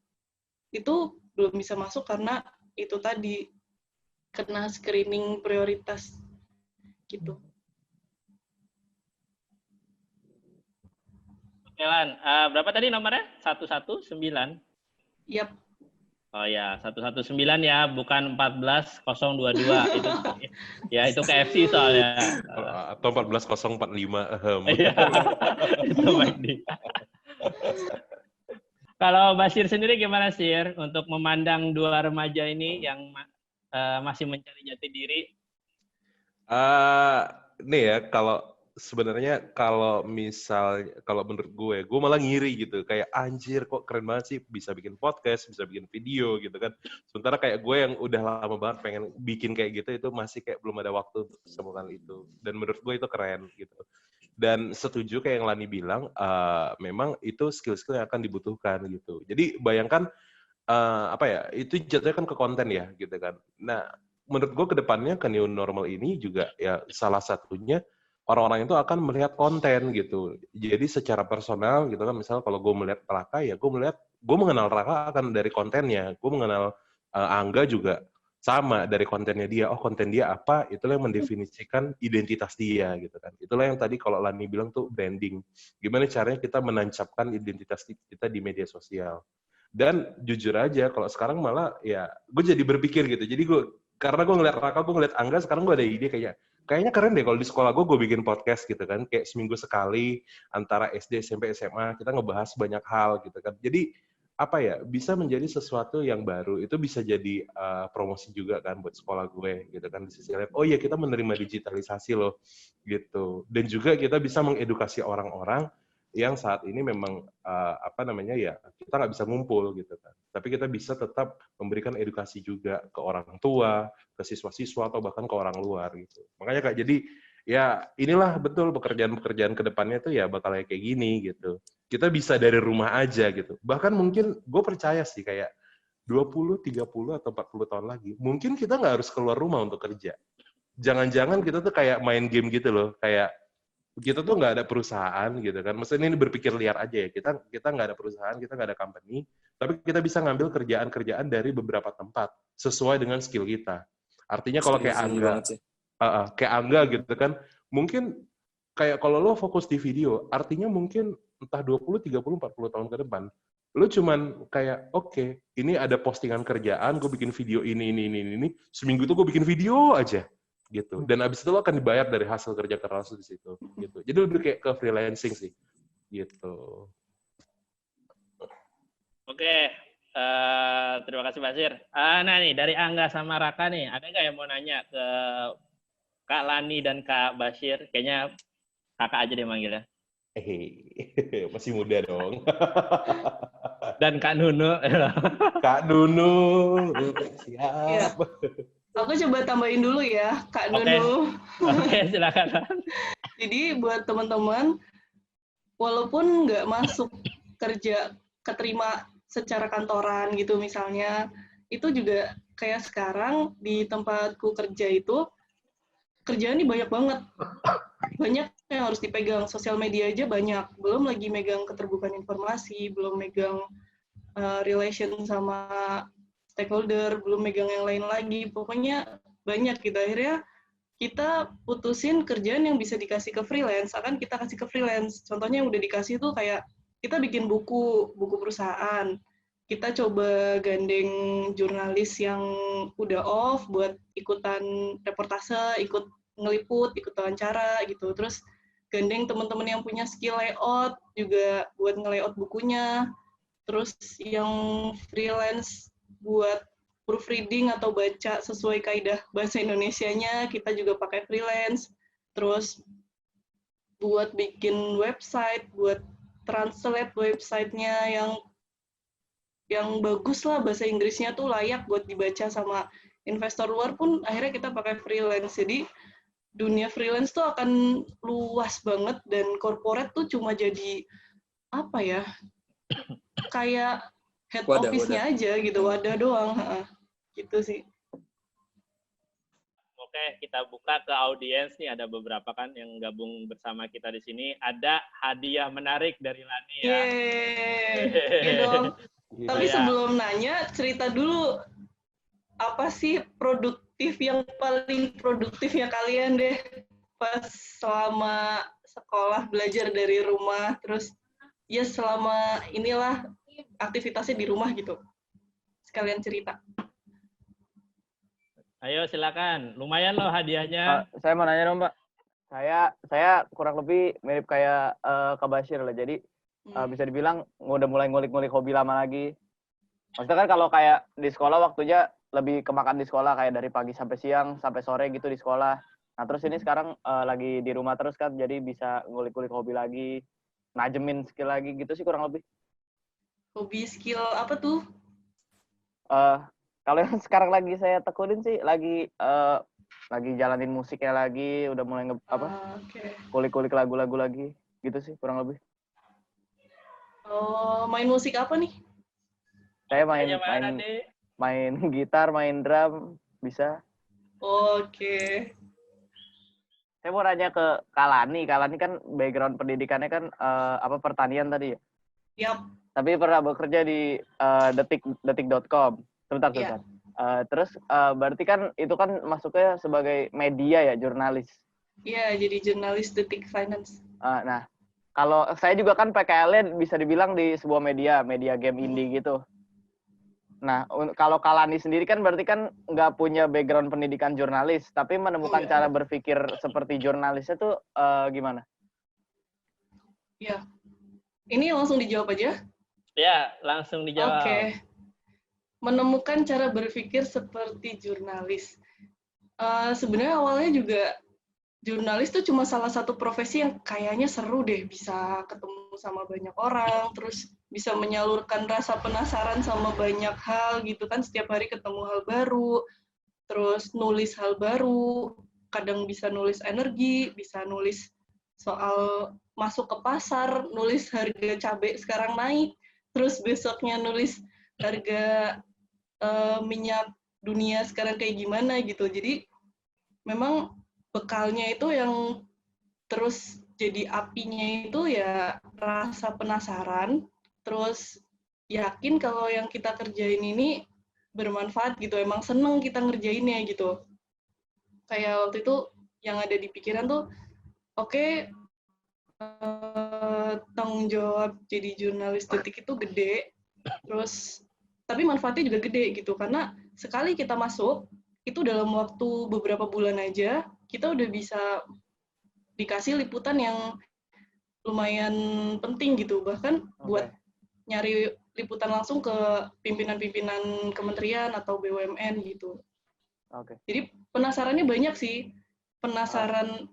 itu belum bisa masuk karena itu tadi kena screening prioritas gitu. Oke, Lan. Berapa tadi nomornya? 119? Yap. Oh ya, 119 ya, bukan 14022. Itu ya itu KFC soalnya. Atau 14045. Iya. Itu baik nih. Kalau Bashir sendiri gimana Sir untuk memandang dua remaja ini yang masih mencari jati diri? Nih ya, kalau menurut gue malah ngiri gitu, kayak anjir kok keren banget sih bisa bikin podcast, bisa bikin video gitu kan. Sementara kayak gue yang udah lama banget pengen bikin kayak gitu, itu masih kayak belum ada waktu untuk melakukan itu. Dan menurut gue itu keren gitu. Dan setuju kayak yang Lani bilang, memang itu skill-skill yang akan dibutuhkan gitu. Jadi bayangkan itu jatuhnya kan ke konten ya gitu kan. Nah, menurut gue ke depannya ke new normal ini juga ya salah satunya orang-orang itu akan melihat konten gitu. Jadi secara personal gitu kan, misal kalau gue melihat Raka ya gue mengenal Raka akan dari kontennya. Gue mengenal Angga juga sama dari kontennya dia. Oh, konten dia apa? Itulah yang mendefinisikan identitas dia gitu kan. Itulah yang tadi kalau Lani bilang tuh branding. Gimana caranya kita menancapkan identitas kita di media sosial. Dan jujur aja, kalau sekarang malah ya gue jadi berpikir gitu. Jadi karena gue ngeliat Raka, gue ngeliat Angga, sekarang gue ada ide kayaknya keren deh kalau di sekolah gue bikin podcast gitu kan. Kayak seminggu sekali antara SD, SMP, SMA, kita ngebahas banyak hal gitu kan. Jadi bisa menjadi sesuatu yang baru. Itu bisa jadi promosi juga kan buat sekolah gue gitu kan. Di sisi lain, oh iya kita menerima digitalisasi loh gitu. Dan juga kita bisa mengedukasi orang-orang yang saat ini memang kita nggak bisa ngumpul gitu kan. Tapi kita bisa tetap memberikan edukasi juga ke orang tua, ke siswa-siswa atau bahkan ke orang luar gitu. Makanya Kak, jadi ya inilah betul pekerjaan-pekerjaan ke depannya tuh ya bakal kayak gini gitu. Kita bisa dari rumah aja gitu. Bahkan mungkin gue percaya sih kayak 20, 30 atau 40 tahun lagi, mungkin kita nggak harus keluar rumah untuk kerja. Jangan-jangan kita tuh kayak main game gitu loh, kayak kita tuh nggak ada perusahaan gitu kan. Maksudnya ini berpikir liar aja ya. Kita nggak ada perusahaan, kita nggak ada company, tapi kita bisa ngambil kerjaan-kerjaan dari beberapa tempat sesuai dengan skill kita. Artinya kalau kayak Angga gitu kan, mungkin kayak kalau lo fokus di video, artinya mungkin entah 20, 30, 40 tahun ke depan, lo cuman kayak, oke, ini ada postingan kerjaan, gue bikin video ini, seminggu tuh gue bikin video aja. Gitu. Dan abis itu lo akan dibayar dari hasil kerja keras di situ gitu. Jadi lebih kayak ke freelancing sih gitu. Oke, terima kasih Bashir. Nah nih dari Angga sama Raka nih, ada nggak yang mau nanya ke Kak Lani dan Kak Bashir? Kayaknya kakak aja deh manggilnya. Masih muda dong. Dan Kak Nunu. Kak Nunu, siap. Ya. Aku coba tambahin dulu ya, Kak Nunu. Oke, silakan. Jadi buat teman-teman, walaupun nggak masuk kerja keterima secara kantoran gitu misalnya, itu juga kayak sekarang di tempatku kerja itu, kerjaan ini banyak banget. Banyak yang harus dipegang, sosial media aja banyak. Belum lagi megang keterbukaan informasi, belum megang relation sama stakeholder, belum megang yang lain lagi, pokoknya banyak gitu. Akhirnya kita putusin kerjaan yang bisa dikasih ke freelance, akan kita kasih ke freelance. Contohnya yang udah dikasih tuh kayak kita bikin buku perusahaan, kita coba gandeng jurnalis yang udah off buat ikutan reportase, ikut ngeliput, ikut wawancara gitu. Terus gandeng teman-teman yang punya skill layout juga buat nge-layout bukunya. Terus yang freelance buat proofreading atau baca sesuai kaidah bahasa Indonesianya, kita juga pakai freelance. Terus buat bikin website, buat translate websitenya yang bagus lah, bahasa Inggrisnya tuh layak buat dibaca sama investor luar pun akhirnya kita pakai freelance. Jadi dunia freelance tuh akan luas banget dan corporate tuh cuma jadi apa ya, kayak head office-nya aja gitu, wadah doang. Gitu sih. Oke, kita buka ke audiens nih, ada beberapa kan yang gabung bersama kita di sini. Ada hadiah menarik dari Lani ya. Yeay. Iya dong. Tapi Iya. sebelum nanya, cerita dulu apa sih yang paling produktifnya kalian deh pas selama sekolah belajar dari rumah, terus ya selama inilah aktivitasnya di rumah gitu. Sekalian cerita. Ayo silakan. Lumayan loh hadiahnya. Saya mau nanya dong, Pak. Saya kurang lebih mirip kayak Kak Bashir lah. Jadi bisa dibilang udah mulai ngulik-ngulik hobi lama lagi. Maksudnya kan kalau kayak di sekolah waktunya lebih kemakan di sekolah, kayak dari pagi sampai siang, sampai sore gitu di sekolah. Nah terus ini sekarang lagi di rumah terus kan, jadi bisa ngulik-ngulik hobi lagi, najemin skill lagi gitu sih kurang lebih. Hobi skill apa tuh? Kalau yang sekarang lagi saya tekunin sih lagi jalanin musiknya lagi, udah mulai Okay. kulik-kulik lagu-lagu lagi gitu sih kurang lebih. Oh, main musik apa nih? Saya main gitar, main drum bisa. Oke. Saya mau nanya ke Kalani kan background pendidikannya kan pertanian tadi ya. Yap. Tapi pernah bekerja di detik.com. Sebentar. Yeah. Terus berarti kan itu kan masuknya sebagai media ya, jurnalis. Iya, jadi jurnalis Detik Finance. Nah, kalau saya juga kan PKL-nya bisa dibilang di sebuah media game indie gitu. Nah, kalau Kalani sendiri kan berarti kan nggak punya background pendidikan jurnalis, tapi menemukan cara berpikir seperti jurnalisnya tuh gimana? Iya. Ini langsung dijawab aja? Ya, langsung dijawab. Oke. Menemukan cara berpikir seperti jurnalis. Sebenarnya awalnya juga jurnalis tuh cuma salah satu profesi yang kayaknya seru deh, bisa ketemu sama banyak orang, terus bisa menyalurkan rasa penasaran sama banyak hal gitu kan, setiap hari ketemu hal baru, terus nulis hal baru, kadang bisa nulis energi, bisa nulis soal masuk ke pasar, nulis harga cabai sekarang naik, terus besoknya nulis harga minyak dunia sekarang kayak gimana gitu. Jadi memang bekalnya itu yang terus jadi apinya itu ya rasa penasaran, terus yakin kalau yang kita kerjain ini bermanfaat gitu, emang seneng kita ngerjainnya gitu. Kayak waktu itu yang ada di pikiran tuh, oke, tanggung jawab jadi jurnalis Detik itu gede, terus tapi manfaatnya juga gede gitu, karena sekali kita masuk, itu dalam waktu beberapa bulan aja, kita udah bisa dikasih liputan yang lumayan penting gitu, bahkan buat nyari liputan langsung ke pimpinan-pimpinan kementerian atau BUMN gitu. Jadi penasarannya banyak sih, penasaran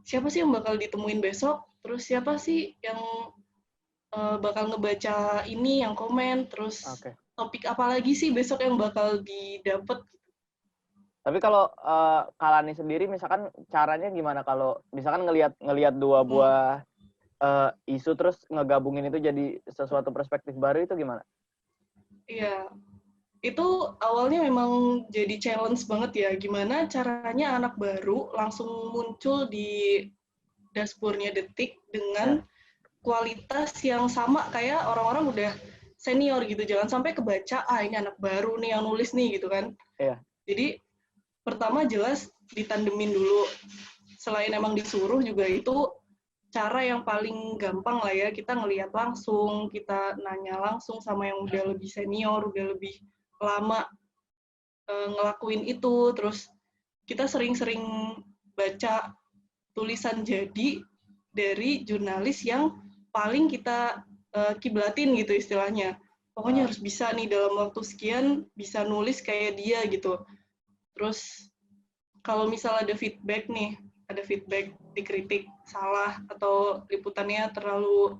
siapa sih yang bakal ditemuin besok, terus siapa sih yang bakal ngebaca ini, yang komen, terus topik apa lagi sih besok yang bakal didapat. Tapi kalau Kalani sendiri misalkan caranya gimana kalau misalkan ngelihat dua buah isu terus ngegabungin itu jadi sesuatu perspektif baru itu gimana? Iya, itu awalnya memang jadi challenge banget ya, gimana caranya anak baru langsung muncul di dashboard-nya Detik dengan kualitas yang sama kayak orang-orang udah senior gitu, jangan sampai kebaca, ini anak baru nih yang nulis nih gitu kan. Iya. Jadi pertama jelas ditandemin dulu, selain emang disuruh juga itu cara yang paling gampang lah ya, kita ngelihat langsung, kita nanya langsung sama yang udah lebih senior, udah lebih lama ngelakuin itu, terus kita sering-sering baca tulisan jadi dari jurnalis yang paling kita kiblatin gitu istilahnya. Pokoknya harus bisa nih dalam waktu sekian bisa nulis kayak dia gitu. Terus kalau misal ada feedback nih, ada feedback dikritik salah atau liputannya terlalu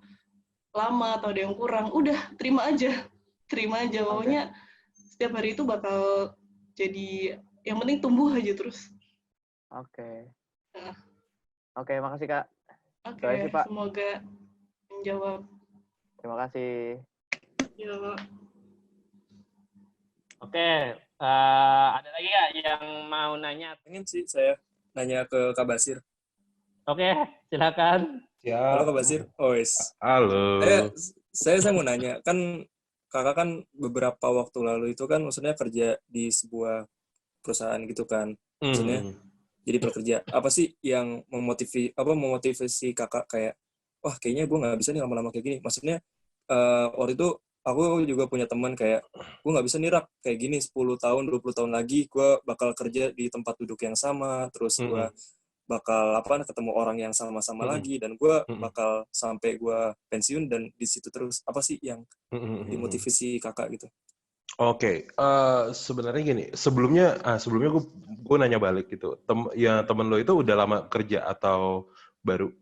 lama atau ada yang kurang, udah terima aja. Pokoknya setiap hari itu bakal jadi, yang penting tumbuh aja terus. Oke, makasih Kak. Oke, semoga menjawab. Terima kasih. Ya. Oke, Ada lagi nggak yang mau nanya? Pengen sih saya nanya ke Kak Basir. Oke, silakan. Halo Siap. Kak Basir. Oh, yes. Halo. Saya mau nanya, kan kakak kan beberapa waktu lalu itu kan maksudnya kerja di sebuah perusahaan gitu kan. Maksudnya Hmm. jadi pekerja. Apa sih yang memotivasi kakak kayak, wah kayaknya gue nggak bisa nih lama-lama kayak gini. Maksudnya waktu itu aku juga punya teman kayak, gue nggak bisa nih Rak, kayak gini 10 tahun, 20 tahun lagi gue bakal kerja di tempat duduk yang sama, terus gue bakal ketemu orang yang sama-sama lagi, dan gue bakal sampai gue pensiun dan di situ terus. Apa sih yang dimotivasi kakak gitu? Oke, sebenarnya gini, sebelumnya gue nanya balik gitu. Temen lo itu udah lama kerja atau baru?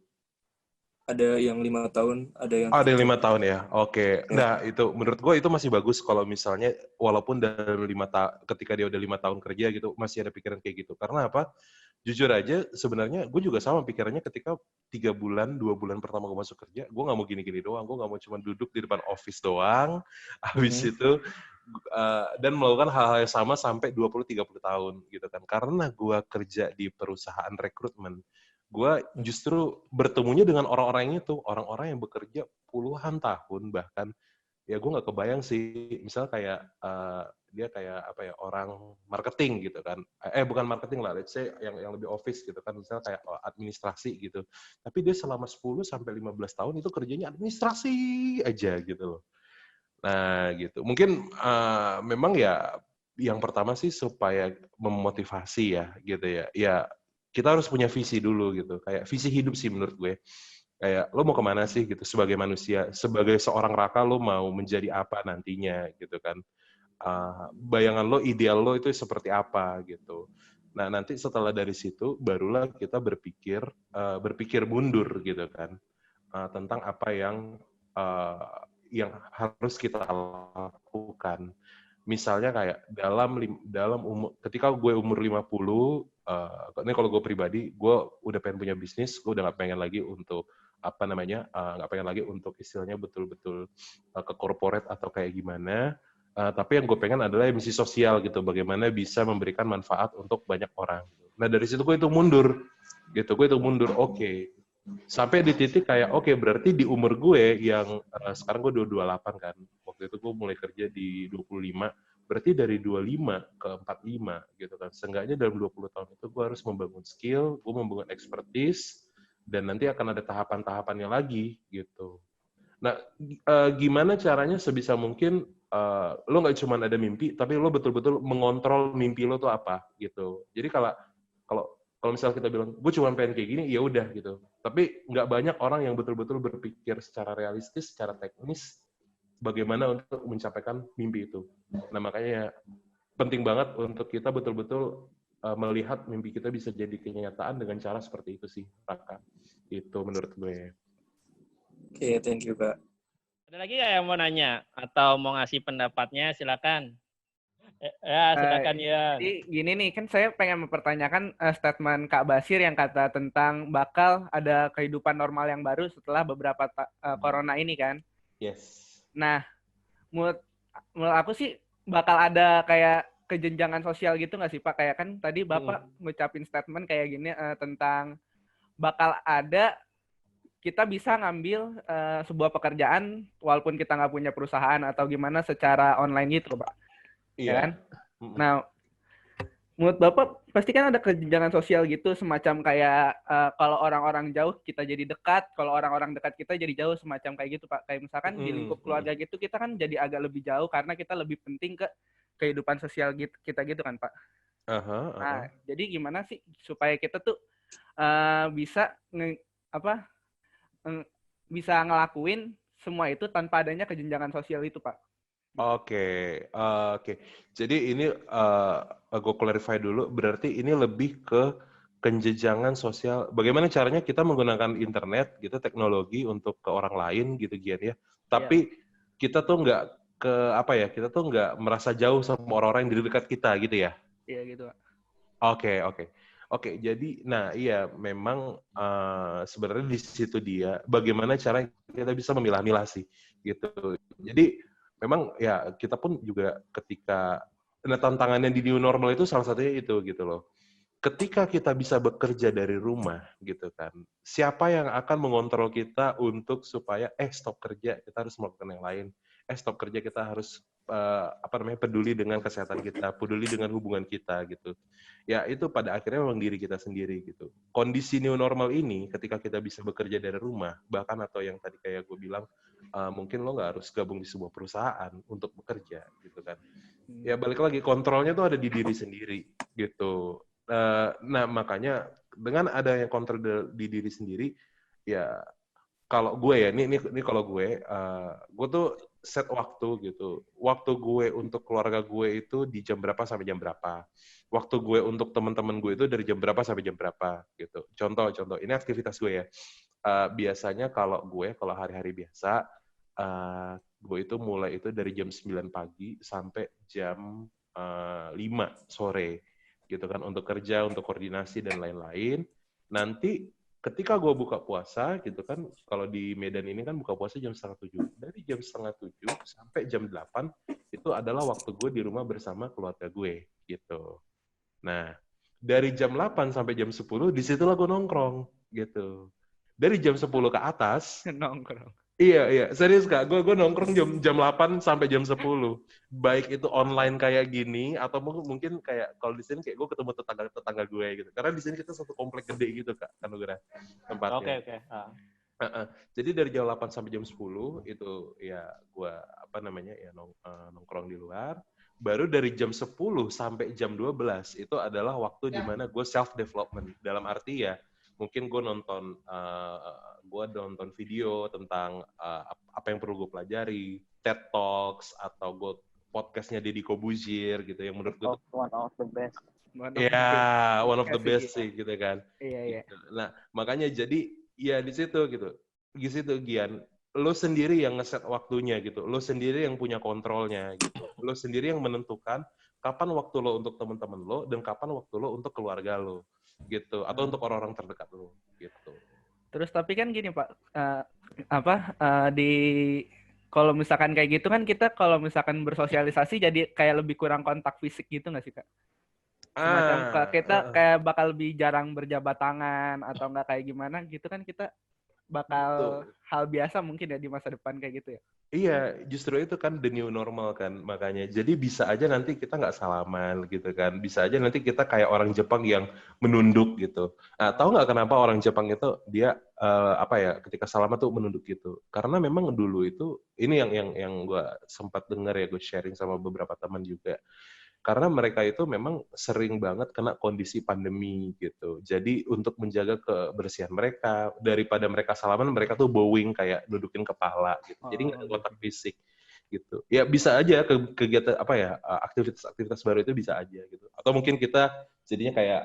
Ada yang 5 tahun, ada yang Ada 7. yang 5 tahun ya. Oke. Ya. Nah, itu menurut gue itu masih bagus kalau misalnya walaupun dalam ketika dia udah 5 tahun kerja gitu masih ada pikiran kayak gitu. Karena apa? Jujur aja sebenarnya gue juga sama pikirannya ketika 2 bulan pertama gue masuk kerja, gue nggak mau gini-gini doang. Gue nggak mau cuma duduk di depan office doang. Habis itu dan melakukan hal-hal yang sama sampai 20-30 tahun gitu kan. Karena gue kerja di perusahaan rekrutmen, gue justru bertemunya dengan orang-orang itu, orang-orang yang bekerja puluhan tahun bahkan. Ya gue nggak kebayang sih, misal kayak dia kayak orang marketing gitu kan, bukan marketing lah, let's say yang lebih office gitu kan, misal kayak administrasi gitu, tapi dia selama 10-15 tahun itu kerjanya administrasi aja gitu loh. Nah gitu, mungkin memang ya yang pertama sih supaya memotivasi ya gitu ya kita harus punya visi dulu gitu, kayak visi hidup sih menurut gue. Kayak lo mau kemana sih gitu sebagai manusia, sebagai seorang Raka lo mau menjadi apa nantinya gitu kan. Bayangan lo, ideal lo itu seperti apa gitu. Nah nanti setelah dari situ barulah kita berpikir mundur gitu kan, tentang apa yang harus kita lakukan. Misalnya kayak dalam umur, ketika gue umur 50, ini kalau gue pribadi, gue udah pengen punya bisnis, gue udah nggak pengen lagi untuk nggak pengen lagi untuk istilahnya betul-betul ke corporate atau kayak gimana. Tapi yang gue pengen adalah misi sosial gitu, bagaimana bisa memberikan manfaat untuk banyak orang. Nah dari situ gue itu mundur, oke. Sampai di titik kayak, oke, berarti di umur gue yang sekarang gue 28 kan, waktu itu gue mulai kerja di 25, berarti dari 25 ke 45 gitu kan, seenggaknya dalam 20 tahun itu gue harus membangun skill, gue membangun expertise, dan nanti akan ada tahapan-tahapannya lagi gitu. Nah, gimana caranya sebisa mungkin lo nggak cuma ada mimpi, tapi lo betul-betul mengontrol mimpi lo tuh apa gitu. Jadi kalau misalnya kita bilang, gue cuma pengen kayak gini, ya udah gitu. Tapi nggak banyak orang yang betul-betul berpikir secara realistis, secara teknis, bagaimana untuk mencapaikan mimpi itu. Nah makanya penting banget untuk kita betul-betul melihat mimpi kita bisa jadi kenyataan dengan cara seperti itu sih, Raka. Itu menurut gue. Oke, thank you Kak. Ada lagi nggak yang mau nanya atau mau ngasih pendapatnya? Silakan. Ya, silakan ya. Jadi gini nih, kan saya pengen mempertanyakan statement Kak Basir yang kata tentang bakal ada kehidupan normal yang baru setelah beberapa corona ini kan. Yes. Nah, menurut aku sih bakal ada kayak kejenjangan sosial gitu nggak sih Pak? Kayak kan tadi Bapak ngucapin statement kayak gini tentang bakal ada kita bisa ngambil sebuah pekerjaan walaupun kita nggak punya perusahaan atau gimana secara online gitu Pak. Iya. Ya kan? Nah, menurut Bapak pasti kan ada kejenjangan sosial gitu, semacam kayak kalau orang-orang jauh kita jadi dekat, kalau orang-orang dekat kita jadi jauh, semacam kayak gitu Pak. Kayak misalkan di lingkup keluarga gitu kita kan jadi agak lebih jauh karena kita lebih penting ke kehidupan sosial kita gitu kan Pak. Nah, jadi gimana sih supaya kita tuh bisa bisa ngelakuin semua itu tanpa adanya kejenjangan sosial itu Pak? Oke. Jadi ini gue clarify dulu. Berarti ini lebih ke kejenjangan sosial. Bagaimana caranya kita menggunakan internet, gitu, teknologi untuk ke orang lain, gitu, Gian ya. Tapi kita tuh nggak kita tuh nggak merasa jauh sama orang-orang yang di dekat kita, gitu ya. Iya gitu Pak. Oke. Jadi, nah iya, memang sebenarnya di situ dia. Bagaimana cara kita bisa memilah-milah sih, gitu. Jadi memang ya kita pun juga ketika Nah, tantangannya di new normal itu salah satunya itu gitu loh. Ketika kita bisa bekerja dari rumah gitu kan, siapa yang akan mengontrol kita untuk supaya stop kerja kita harus melakukan yang lain, stop kerja kita harus peduli dengan kesehatan kita, peduli dengan hubungan kita gitu. Ya itu pada akhirnya memang diri kita sendiri gitu. Kondisi new normal ini ketika kita bisa bekerja dari rumah, bahkan atau yang tadi kayak gue bilang, mungkin lo nggak harus gabung di sebuah perusahaan untuk bekerja gitu kan. Ya balik lagi, kontrolnya tuh ada di diri sendiri gitu. Nah makanya dengan adanya kontrol di diri sendiri, ya kalau gue ya, ini kalau gue tuh set waktu gitu. Waktu gue untuk keluarga gue itu di jam berapa sampai jam berapa. Waktu gue untuk teman-teman gue itu dari jam berapa sampai jam berapa gitu. Contoh, ini aktivitas gue ya. Biasanya kalau hari-hari biasa, gue itu mulai itu dari jam 9 pagi sampai jam 5 sore gitu kan, untuk kerja, untuk koordinasi dan lain-lain. Nanti ketika gue buka puasa gitu kan, kalau di Medan ini kan buka puasa jam 6:30. Dari jam 6:30 sampai jam 8 itu adalah waktu gue di rumah bersama keluarga gue gitu. Nah, dari jam 8 sampai jam 10 disitulah gue nongkrong gitu. Dari jam 10 ke atas Nongkrong. Iya, serius Kak. Gue nongkrong jam 8 sampai jam 10. Baik itu online kayak gini, atau mungkin kayak, kalau di sini kayak gue ketemu tetangga gue gitu. Karena di sini kita satu komplek gede gitu Kak, Anugerah tempatnya. Oke. Jadi dari jam 8 sampai jam 10, itu ya gue, nongkrong di luar. Baru dari jam 10 sampai jam 12, itu adalah waktu di mana gue self-development. Dalam arti ya, mungkin gue nonton video tentang apa yang perlu gue pelajari, TED Talks, atau gue podcastnya Deddy Corbuzier gitu, yang menurut gue One of the best. one of the best sih gitu kan. Iya. Gitu. Nah makanya jadi ya di situ Gian, lo sendiri yang ngeset waktunya gitu, lo sendiri yang punya kontrolnya gitu, lo sendiri yang menentukan kapan waktu lo untuk teman-teman lo dan kapan waktu lo untuk keluarga lo gitu, atau untuk orang-orang terdekat lo gitu. Terus tapi kan gini Pak, kalau misalkan kayak gitu kan kita kalau misalkan bersosialisasi jadi kayak lebih kurang kontak fisik gitu nggak sih Kak? Semacam kita kayak bakal lebih jarang berjabat tangan atau nggak kayak gimana gitu kan, kita bakal hal biasa mungkin ya di masa depan kayak gitu ya. Iya, justru itu kan the new normal kan, makanya. Jadi bisa aja nanti kita nggak salaman gitu kan. Bisa aja nanti kita kayak orang Jepang yang menunduk gitu. Nah, tahu nggak kenapa orang Jepang itu dia ketika salaman tuh menunduk gitu? Karena memang dulu itu, ini yang gue sempat dengar ya, gue sharing sama beberapa teman juga. Karena mereka itu memang sering banget kena kondisi pandemi gitu. Jadi untuk menjaga kebersihan mereka, daripada mereka salaman, mereka tuh bowing kayak dudukin kepala gitu. Jadi nggak ada kontak fisik gitu. Ya bisa aja kegiatan aktivitas baru itu bisa aja gitu. Atau mungkin kita jadinya kayak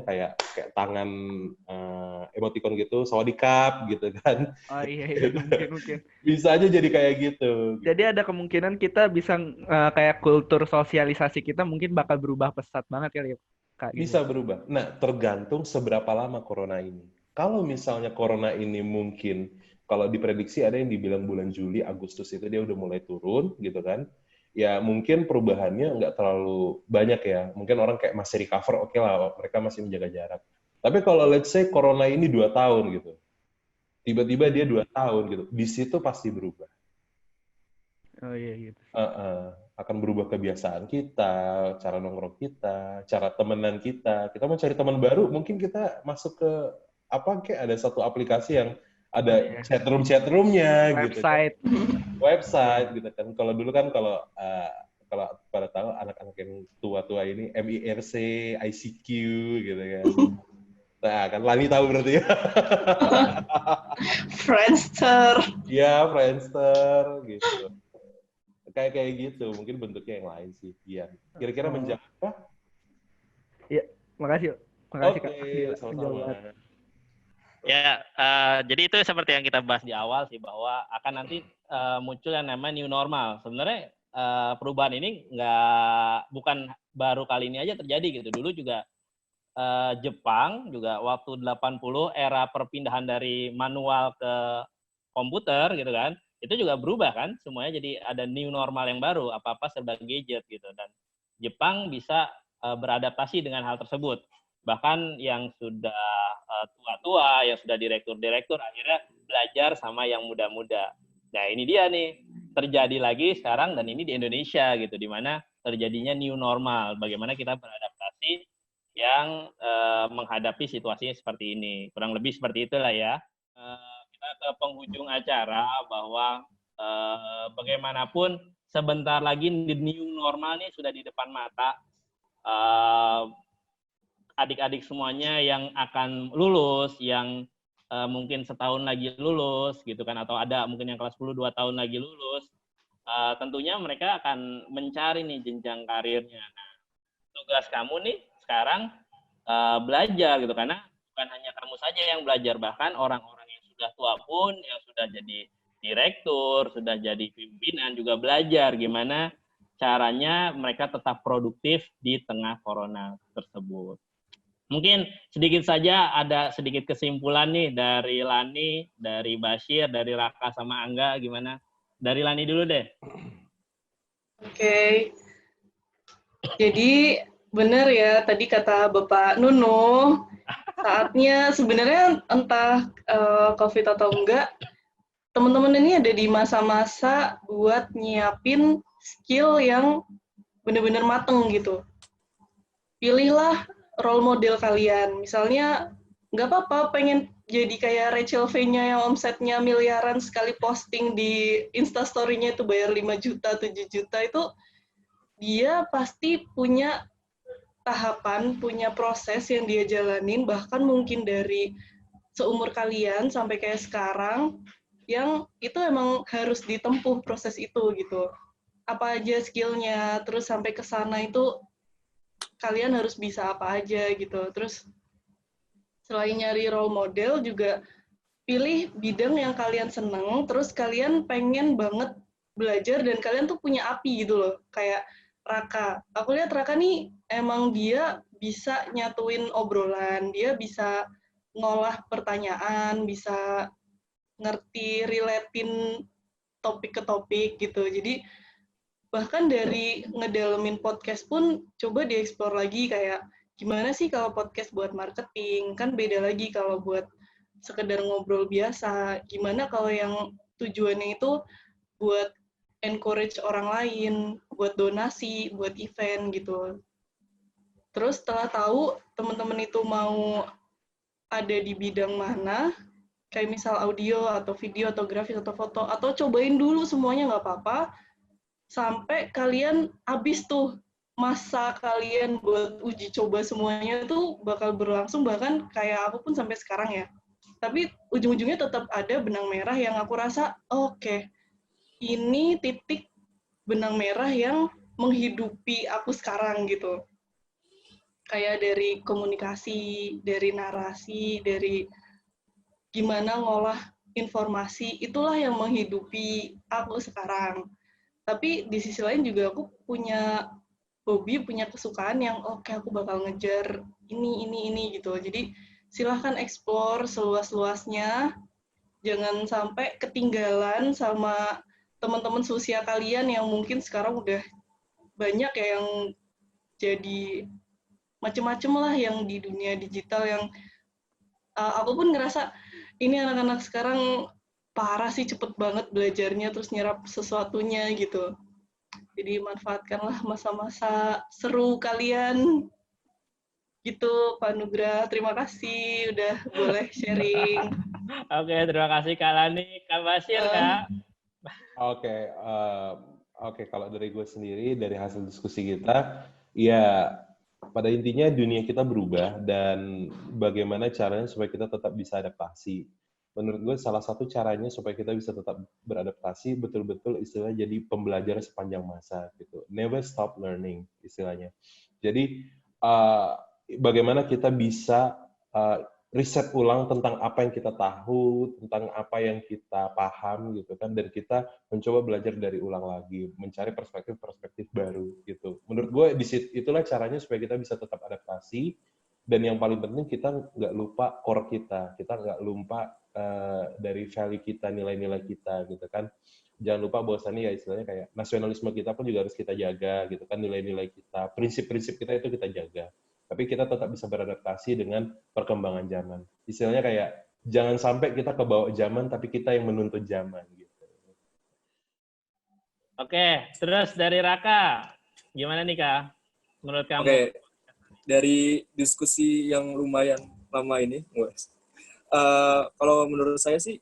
kayak tangan emoticon gitu, sawadikap gitu kan. Oh iya mungkin. Bisa aja jadi kayak gitu. Jadi ada kemungkinan kita bisa kayak kultur sosialisasi kita mungkin bakal berubah pesat banget kali ya Kak. Bisa berubah. Nah, tergantung seberapa lama corona ini. Kalau misalnya corona ini mungkin, kalau diprediksi ada yang dibilang bulan Juli, Agustus itu dia udah mulai turun gitu kan. Ya mungkin perubahannya nggak terlalu banyak ya. Mungkin orang kayak masih recover, oke lah, mereka masih menjaga jarak. Tapi kalau let's say corona ini 2 tahun gitu, tiba-tiba dia 2 tahun gitu, di situ pasti berubah. Oh iya gitu. Akan berubah kebiasaan kita, cara nongkrong kita, cara temenan kita. Kita mau cari teman baru, mungkin kita masuk ke kayak ada satu aplikasi yang ada chatroom-nya gitu. Website gitu kan. Kalau dulu kan kalau pada tahu anak-anak yang tua-tua ini MIRC, ICQ gitu kan. Nah, kan Lani tahu berarti ya. Friendster. Iya, Friendster gitu. Kayak gitu, mungkin bentuknya yang lain sih. Iya. Kira-kira menjawab apa? Iya, makasih Kak. Sama-sama. Ya, jadi itu seperti yang kita bahas di awal sih, bahwa akan nanti muncul yang namanya new normal. Sebenarnya perubahan ini bukan baru kali ini aja terjadi gitu. Dulu juga Jepang juga waktu 80 era perpindahan dari manual ke komputer gitu kan, itu juga berubah kan, semuanya jadi ada new normal yang baru, apa-apa serba gadget gitu. Dan Jepang bisa beradaptasi dengan hal tersebut. Bahkan yang sudah tua-tua, yang sudah direktur-direktur, akhirnya belajar sama yang muda-muda. Nah ini dia nih, terjadi lagi sekarang dan ini di Indonesia gitu, di mana terjadinya new normal. Bagaimana kita beradaptasi yang menghadapi situasinya seperti ini. Kurang lebih seperti itulah ya. Kita ke penghujung acara bahwa bagaimanapun sebentar lagi the new normal nih sudah di depan mata. Adik-adik semuanya yang akan lulus, yang mungkin setahun lagi lulus gitu kan, atau ada mungkin yang kelas 10 2 tahun lagi lulus, tentunya mereka akan mencari nih jenjang karirnya. Nah, tugas kamu nih sekarang belajar gitu, karena bukan hanya kamu saja yang belajar, bahkan orang-orang yang sudah tua pun, yang sudah jadi direktur, sudah jadi pimpinan juga belajar gimana caranya mereka tetap produktif di tengah corona tersebut. Mungkin sedikit saja ada sedikit kesimpulan nih dari Lani, dari Bashir, dari Raka sama Angga, gimana? Dari Lani dulu deh. Oke. Jadi benar ya tadi kata Bapak Nuno, saatnya sebenarnya entah COVID atau enggak, teman-teman ini ada di masa-masa buat nyiapin skill yang benar-benar mateng gitu. Pilihlah role model kalian. Misalnya, nggak apa-apa pengen jadi kayak Rachel V-nya yang omsetnya miliaran sekali posting di Instastory-nya itu bayar 5 juta, 7 juta, itu dia pasti punya tahapan, punya proses yang dia jalanin, bahkan mungkin dari seumur kalian sampai kayak sekarang, yang itu emang harus ditempuh proses itu gitu. Apa aja skillnya, terus sampai ke sana itu kalian harus bisa apa aja gitu. Terus selain nyari role model juga pilih bidang yang kalian seneng, terus kalian pengen banget belajar dan kalian tuh punya api gitu loh. Kayak Raka. Aku lihat Raka nih emang dia bisa nyatuin obrolan, dia bisa ngolah pertanyaan, bisa ngerti relatein topik ke topik gitu. Jadi bahkan dari ngedalemin podcast pun coba dieksplor lagi kayak gimana sih kalau podcast buat marketing, kan beda lagi kalau buat sekedar ngobrol biasa, gimana kalau yang tujuannya itu buat encourage orang lain, buat donasi, buat event gitu. Terus setelah tahu teman-teman itu mau ada di bidang mana, kayak misal audio atau video atau grafis atau foto, atau cobain dulu semuanya nggak apa-apa, sampai kalian habis tuh masa kalian buat uji coba semuanya tuh bakal berlangsung, bahkan kayak aku pun sampai sekarang ya. Tapi ujung-ujungnya tetap ada benang merah yang aku rasa, oke, ini titik benang merah yang menghidupi aku sekarang gitu. Kayak dari komunikasi, dari narasi, dari gimana ngolah informasi, itulah yang menghidupi aku sekarang. Tapi di sisi lain juga aku punya hobi, punya kesukaan yang oke, aku bakal ngejar ini gitu. Jadi silahkan explore seluas-luasnya, jangan sampai ketinggalan sama teman-teman seusia kalian yang mungkin sekarang udah banyak ya yang jadi macem-macem lah yang di dunia digital, yang aku pun ngerasa ini anak-anak sekarang parah sih, cepet banget belajarnya, terus nyerap sesuatunya gitu. Jadi manfaatkanlah masa-masa seru kalian. Gitu, Pak Nugra. Terima kasih udah boleh sharing. Oke, terima kasih Kak Lani. Kak Bashir, Kak. Oke, kalau dari gue sendiri, dari hasil diskusi kita, ya pada intinya dunia kita berubah dan bagaimana caranya supaya kita tetap bisa adaptasi. Menurut gue salah satu caranya supaya kita bisa tetap beradaptasi betul-betul istilahnya jadi pembelajar sepanjang masa gitu. Never stop learning istilahnya. Jadi bagaimana kita bisa riset ulang tentang apa yang kita tahu, tentang apa yang kita paham gitu kan, dan kita mencoba belajar dari ulang lagi, mencari perspektif-perspektif baru gitu. Menurut gue itulah caranya supaya kita bisa tetap adaptasi, dan yang paling penting kita nggak lupa core kita nggak lupa dari value kita, nilai-nilai kita gitu kan. jangan lupa bahwasannya ya istilahnya kayak nasionalisme kita pun juga harus kita jaga gitu kan, nilai-nilai kita, prinsip-prinsip kita itu kita jaga. Tapi kita tetap bisa beradaptasi dengan perkembangan zaman. Istilahnya kayak jangan sampai kita kebawa zaman tapi kita yang menuntut zaman gitu. Oke, terus dari Raka, gimana nih Kak? Menurut kamu? Oke, dari diskusi yang lumayan lama ini, kalau menurut saya sih,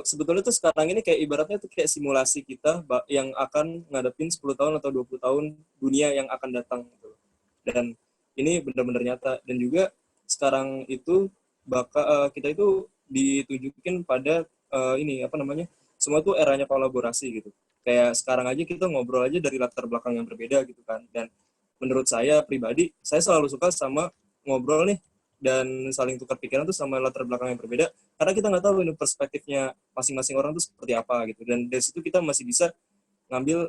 sebetulnya tuh sekarang ini kayak ibaratnya tuh kayak simulasi kita yang akan ngadepin 10 tahun atau 20 tahun dunia yang akan datang. Gitu. Dan ini benar-benar nyata. Dan juga sekarang itu kita itu ditunjukin pada semua tuh eranya kolaborasi gitu. Kayak sekarang aja kita ngobrol aja dari latar belakang yang berbeda gitu kan. Dan menurut saya pribadi, saya selalu suka sama ngobrol nih dan saling tukar pikiran tuh sama latar belakang yang berbeda. Karena kita nggak tahu ini perspektifnya masing-masing orang tuh seperti apa gitu. Dan dari situ kita masih bisa ngambil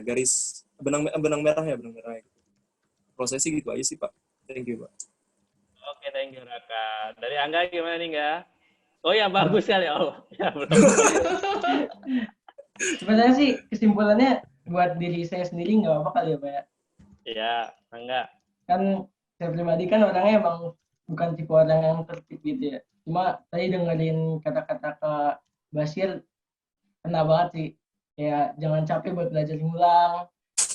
garis benang merahnya gitu. Prosesnya gitu aja sih Pak. Thank you Pak. Oke, thank you Raka. Dari Angga gimana nih Angga? Oh ya bagus sekali. Oh ya belum. Sebenarnya sih kesimpulannya buat diri saya sendiri nggak apa-apa kali ya Pak ya. Iya, Angga. Kan saya pribadi kan orangnya emang bukan tipe orang yang tertib gitu ya. Cuma tadi dengerin kata-kata Kak Bashir, kena banget sih. Ya jangan capek buat belajar ulang.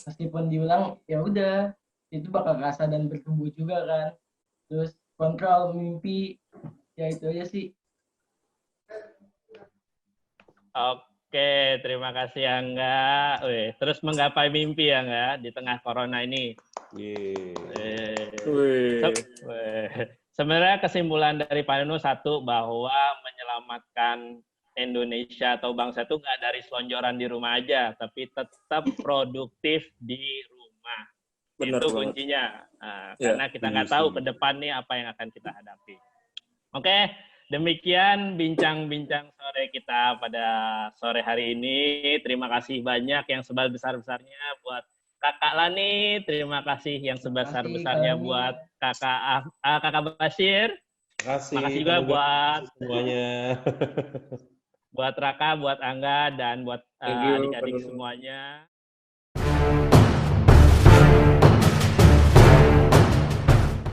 Meskipun diulang, ya udah itu bakal kerasa dan bertumbuh juga kan. Terus kontrol mimpi, ya itu aja sih. Oke, terima kasih Angga. Terus menggapai mimpi ya Angga di tengah corona ini. Sebenarnya kesimpulan dari Pak Nunu satu, bahwa menyelamatkan Indonesia atau bangsa itu nggak dari selonjoran di rumah aja, tapi tetap produktif di rumah. Benar, itu banget. kuncinya. Karena kita nggak tahu ke depan nih apa yang akan kita hadapi. Oke, demikian bincang-bincang sore kita pada sore hari ini. Terima kasih banyak yang sebesar-besarnya buat Kakak Lani, terima kasih yang sebesar-besarnya buat Kakak Bashir. Terima kasih juga buat semuanya. Buat Raka, buat Angga, dan buat adik-adik semuanya.